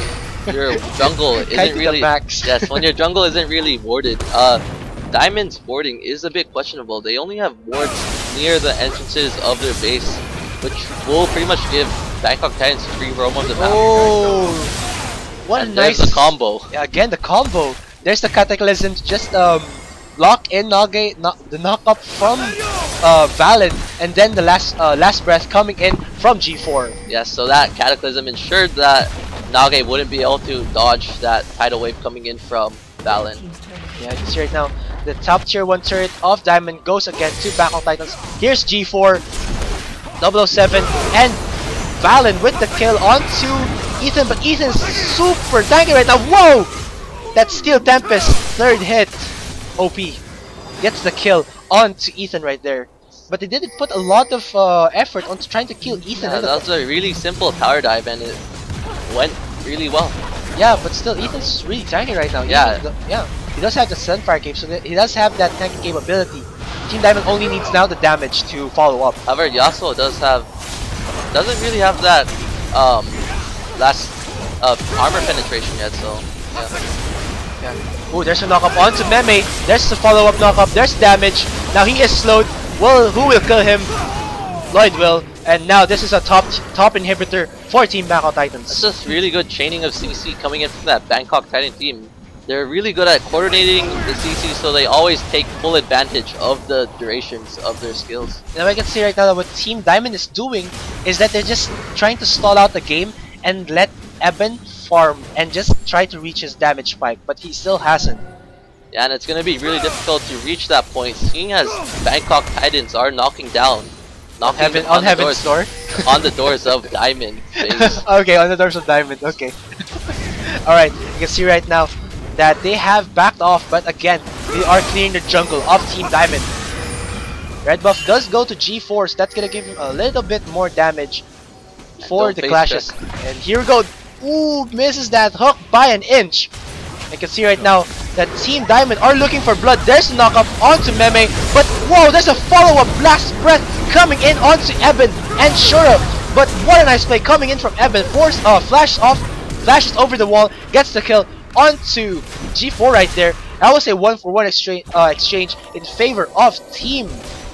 your jungle Kite to isn't the really max. yes, when your jungle isn't really warded. Diamond's warding is a bit questionable. They only have wards near the entrances of their base, which will pretty much give Bangkok Titans free roam of the map. Oh, what and a nice there's the combo. Yeah, again, the combo. There's the Cataclysm, just lock in Nage, the knock-up from Valen, and then the last breath coming in from G4. Yes, so that Cataclysm ensured that Nage wouldn't be able to dodge that tidal wave coming in from Valen. Yeah, you can see right now, the top tier 1 turret of Diamond goes again to Bangkok Titans. Here's G4, 007, and Valen with the kill onto Ethan, but Ethan's super tanky right now. Whoa! That Steel Tempest, 3rd hit. OP gets the kill onto Ethan right there. But they didn't put a lot of effort on trying to kill Ethan. Yeah, that was a really simple tower dive and it went really well. Yeah, but still, Ethan's really tanky right now. Yeah. He does have the Sunfire cape, so he does have that tanky capability. Team Diamond only needs now the damage to follow up. However, Yasuo doesn't really have that last armor penetration yet, so yeah. Ooh, there's a knock-up onto Meme. There's the follow-up knock-up. There's damage. Now he is slowed. Well, who will kill him? Lloyd will. And now this is a top inhibitor for Team Bangkok Titans. It's just really good chaining of CC coming in from that Bangkok Titan team. They're really good at coordinating the CC, so they always take full advantage of the durations of their skills. Now I can see right now that what Team Diamond is doing is that they're just trying to stall out the game and let Eben farm and just try to reach his damage spike, but he still hasn't. Yeah, and it's going to be really difficult to reach that point, seeing as Bangkok Titans are knocking On Heaven's door? on the doors of Diamond base. Okay, on the doors of Diamond, okay. Alright, you can see right now that they have backed off, but again, they are clearing the jungle of Team Diamond. Red buff does go to G4, so that's gonna give him a little bit more damage for the clashes. And here we go. Ooh, misses that hook by an inch. You can see right now that Team Diamond are looking for blood. There's a knock-up onto Meme, but whoa, there's a follow-up blast breath coming in onto Eben and Shura. But what a nice play coming in from Eben. Flashes over the wall, gets the kill onto G4 right there. That was a 1-for-1 exchange in favor of Team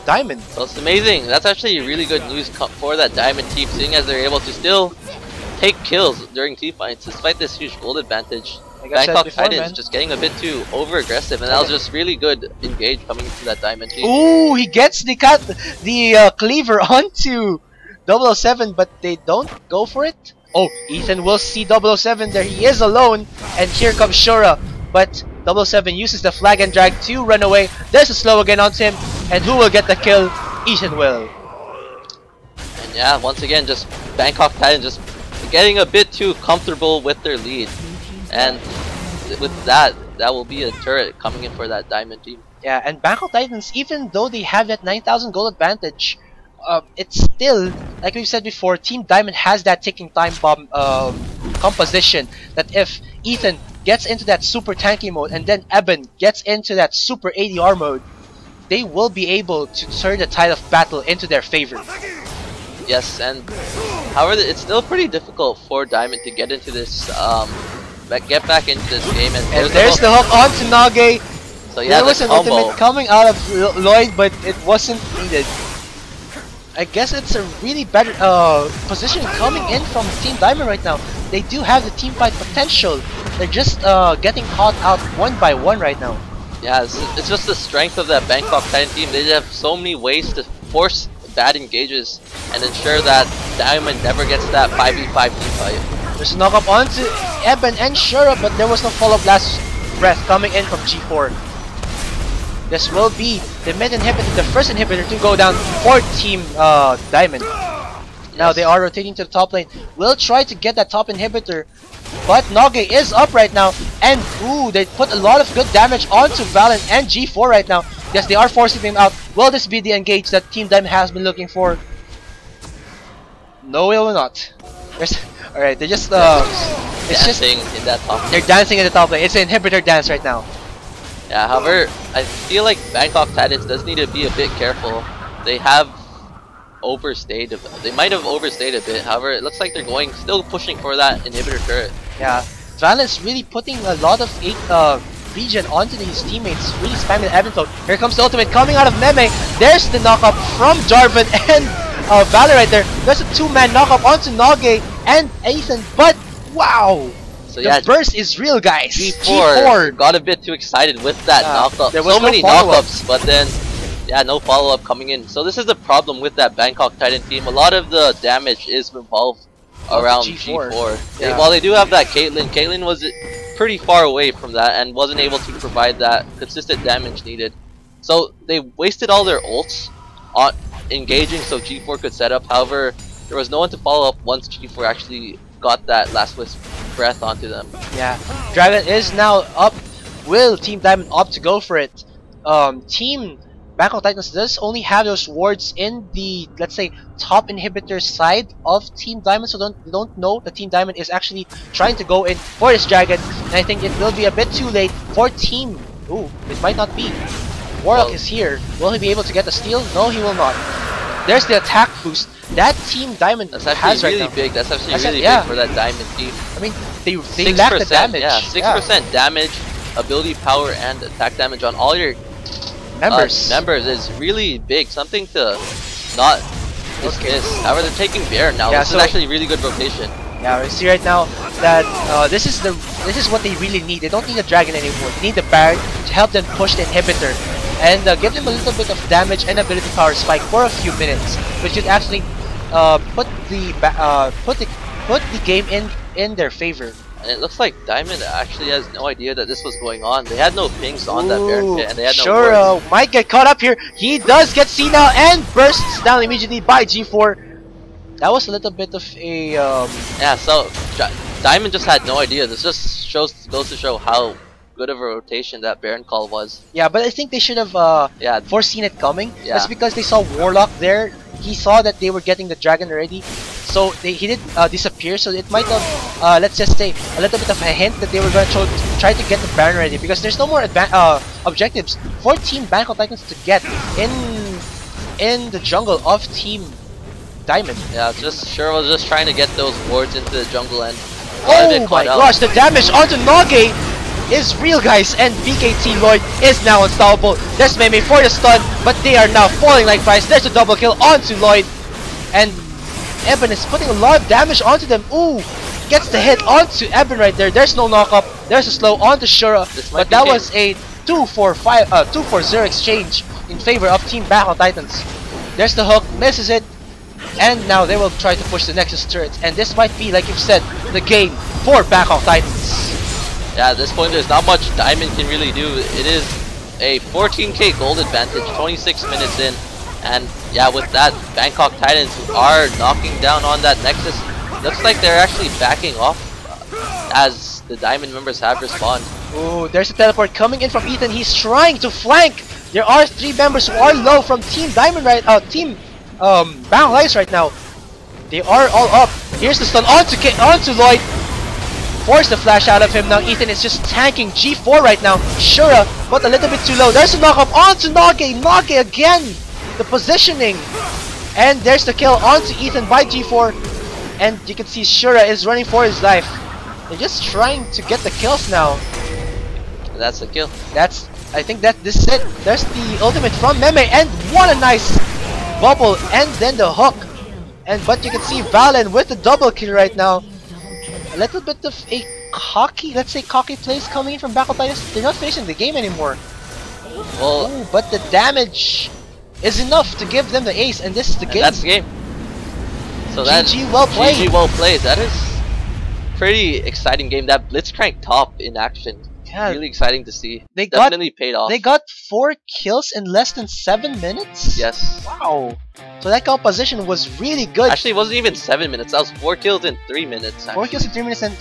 Diamond. So it's amazing. That's actually really good news for that Diamond team, seeing as they're able to still take kills during team fights despite this huge gold advantage. Like I said Bangkok before, Titans man. just getting a bit too over aggressive, and that was just really good engage coming from that Diamond team. Ooh, he gets the cleaver onto 007, but they don't go for it. Oh, Ethan will see 007 there. He is alone, and here comes Shura. But 007 uses the flag and drag to run away. There's a slow again onto him, and who will get the kill? Ethan will. And yeah, once again, just Bangkok Titans just getting a bit too comfortable with their lead, and with that will be a turret coming in for that Diamond team. Yeah, and Bangkok Titans, even though they have that 9,000 gold advantage, it's still, like we've said before, Team Diamond has that ticking time bomb composition that if Ethan gets into that super tanky mode and then Eben gets into that super ADR mode, they will be able to turn the tide of battle into their favor. Yes, and however, it's still pretty difficult for Diamond to get into this, get back into this game. And there's the hook onto Nage. So yeah, there was an ultimate coming out of Lloyd, but it wasn't needed. I guess it's a really better position coming in from Team Diamond right now. They do have the team fight potential. They're just getting caught out one by one right now. Yeah, it's just the strength of that Bangkok Titan team. They have so many ways to force bad engages and ensure that Diamond never gets that 5v5 team fight. There's a knock up onto Eben and Shura, but there was no follow-up last breath coming in from G4. This will be the mid inhibitor, the first inhibitor to go down for Team Diamond. Now they are rotating to the top lane. Will try to get that top inhibitor, but Nage is up right now, and ooh, they put a lot of good damage onto Valen and G4 right now. Yes, they are forcing him out. Will this be the engage that Team Diamond has been looking for? No, it will not. Alright, they're just it's dancing in that top lane. They're dancing in the top lane. It's an inhibitor dance right now. Yeah, however, I feel like Bangkok Titans does need to be a bit careful. They have overstayed a bit. They might have overstayed a bit. However, it looks like they're still pushing for that inhibitor turret. Yeah, Valen's really putting a lot of regen onto his teammates, really spamming the Evan. Here comes the ultimate coming out of Meme. There's the knockup from Jarvan and Valor right there. There's a two-man knockup onto Nage and Ethan, but wow! So the yeah, burst is real, guys. G4 got a bit too excited with that knockup. There was so no many knockups, but then yeah, no follow-up coming in. So this is the problem with that Bangkok Titan team. A lot of the damage is involved around G4. Yeah. While they do have that Caitlyn was pretty far away from that and wasn't able to provide that consistent damage needed. So they wasted all their ults on engaging so G4 could set up. However, there was no one to follow up once G4 actually got that last breath onto them. Yeah, Dragon is now up. Will Team Diamond opt to go for it? Team Bangkok Titans does only have those wards in the, let's say, top inhibitor side of Team Diamond, so don't know that Team Diamond is actually trying to go in for this Dragon, and I think it will be a bit too late for Team. Ooh, it might not be. Warlock is here. Will he be able to get the steal? No, he will not. There's the attack boost that Team Diamond has really right now. big. That's actually really big for that Diamond team. I mean, they lack the damage. Yeah, 6% damage, ability power, and attack damage on all your members is really big. Something to not dismiss. However, they're taking Baron now. This is actually really good rotation. Yeah, we see right now that this is what they really need. They don't need a Dragon anymore. They need the Baron to help them push the inhibitor and give them a little bit of damage and ability power spike for a few minutes, which should actually put the game in their favor. And it looks like Diamond actually has no idea that this was going on. They had no pings on that Baron pit, and they had no wards. Might get caught up here. He does get seen now and bursts down immediately by G4. That was a little bit of a yeah. So Diamond just had no idea. This just goes to show how good of a rotation that Baron call was. Yeah, but I think they should have foreseen it coming. Yeah. That's because they saw Warlock there. He saw that they were getting the Dragon already, so he did disappear. So it might have, let's just say, a little bit of a hint that they were going to try to get the Baron ready, because there's no more objectives for Team Bangkok Titans to get in the jungle of Team Diamond. Yeah, Shura was just trying to get those wards into the jungle, and oh my gosh, the damage onto Nage is real, guys, and BKT Lloyd is now unstoppable. There's Meme for the stun, but they are now falling like flies. There's a double kill onto Lloyd, and Eben is putting a lot of damage onto them. Ooh, gets the hit onto Eben right there. There's no knockup. There's a slow onto Shura, but that was a 2-4-0 exchange in favor of Team Bangkok Titans. There's the hook, misses it, and now they will try to push the Nexus turret, and this might be, like you've said, the game for Bangkok Titans. Yeah, at this point there's not much Diamond can really do. It is a 14k gold advantage, 26 minutes in, and yeah, with that, Bangkok Titans are knocking down on that Nexus. Looks like they're actually backing off as the Diamond members have respawned. Ooh, there's a teleport coming in from Ethan. He's trying to flank There are 3 members who are low from Team Diamond Team Bang Lights right now. They are all up. Here's the stun onto Lloyd. Force the flash out of him now. Ethan is just tanking G4 right now. Shura, but a little bit too low. There's a knockup onto Nage. Nage again. The positioning. And there's the kill onto Ethan by G4. And you can see Shura is running for his life. They're just trying to get the kills now. That's the kill. I think that this is it. There's the ultimate from Meme, and what a nice bubble, and then the hook. But you can see Valen with the double kill right now. A little bit of a cocky, let's say cocky plays coming in from BKT. They're not finishing the game anymore. Well, ooh, but the damage is enough to give them the ace, and this is the game. That's the game. So that's GG well played. GG well played. That is pretty exciting game. That Blitzcrank top in action. Yeah, really exciting to see. They definitely paid off. They got 4 kills in less than 7 minutes? Yes. Wow. So that composition was really good. Actually, it wasn't even 7 minutes. That was 4 kills in 3 minutes. Actually. 4 kills in 3 minutes and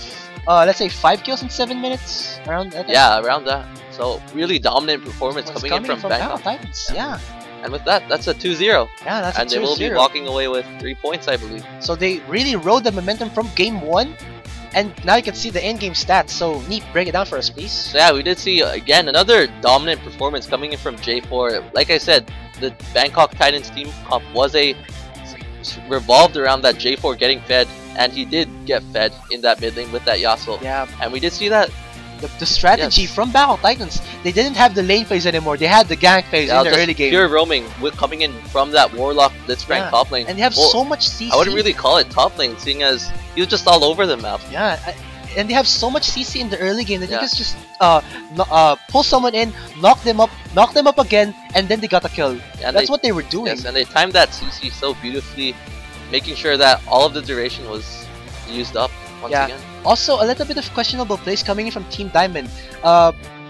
let's say 5 kills in 7 minutes? Around that? Yeah, around that. So really dominant performance coming in from Bangkok Titans. Yeah. And with that, that's a 2-0. Yeah, that's and a 2-0. they will be walking away with 3 points, I believe. So they really rode the momentum from game 1. And now you can see the in-game stats. So, Neep, break it down for us, please. So yeah, we did see, again, another dominant performance coming in from J4. Like I said, the Bangkok Titans team comp was revolved around that J4 getting fed. And he did get fed in that mid lane with that Yasuo. Yeah. And we did see that. The strategy from Bangkok Titans, they didn't have the lane phase anymore. They had the gank phase in the early game. Pure roaming with coming in from that Warlock Blitzcrank top lane. And they have so much CC. I wouldn't really call it top lane, seeing as he was just all over the map. Yeah, and they have so much CC in the early game that you can just pull someone in, knock them up again, and then they got a kill. Yeah, that's what they were doing. Yes, and they timed that CC so beautifully, making sure that all of the duration was used up once again. Also, a little bit of questionable plays coming in from Team Diamond.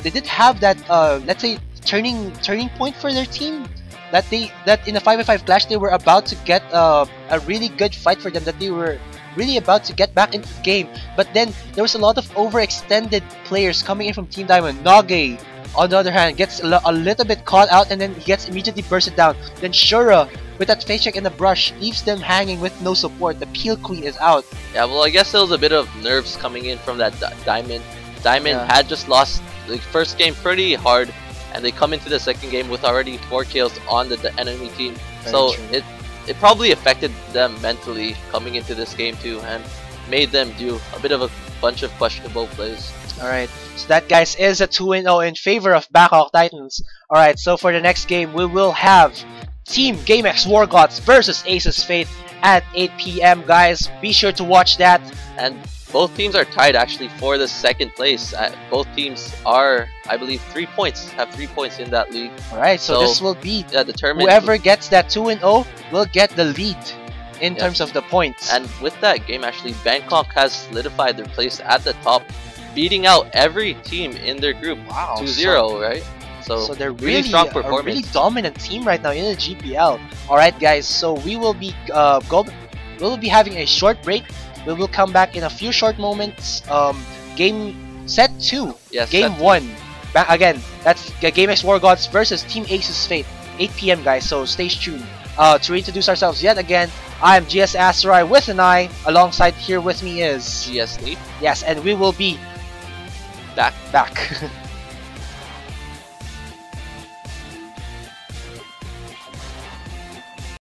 They did have that, let's say, turning point for their team. That in a 5v5 clash they were about to get a really good fight for them. That they were really about to get back into the game. But then there was a lot of overextended players coming in from Team Diamond. Nage, on the other hand, gets a little bit caught out and then he gets immediately bursted down. Then Shura, with that face check and the brush, leaves them hanging with no support. The Peel Queen is out. Yeah, well, I guess there was a bit of nerves coming in from that Diamond. Diamond had just lost the first game pretty hard, and they come into the second game with already 4 kills on the enemy team. So it probably affected them mentally coming into this game too, and made them do a bit of a bunch of questionable plays. Alright, so that, guys, is a 2-0 in favor of Bangkok Titans. Alright, so for the next game, we will have Team GameX War Gods versus Aces Fate at 8 PM, guys. Be sure to watch that. And both teams are tied actually for the second place. Both teams are, I believe, 3 points. Have 3 points in that league. Alright, so this will be determined. Whoever gets that 2-0 will get the lead in terms of the points. And with that game, actually, Bangkok has solidified their place at the top, beating out every team in their group. Wow, 2-0, right? So they're really strong performance. A really dominant team right now in the GPL. Alright, guys, so we will be having a short break. We will come back in a few short moments. Set 2. Yes, game 1. Again, that's GameX War Gods versus Team Aces Fate. 8 PM, guys, so stay tuned. To introduce ourselves yet again, I'm GS Asteroid with an I. Alongside here with me is GS Neep. Yes, and we will be back.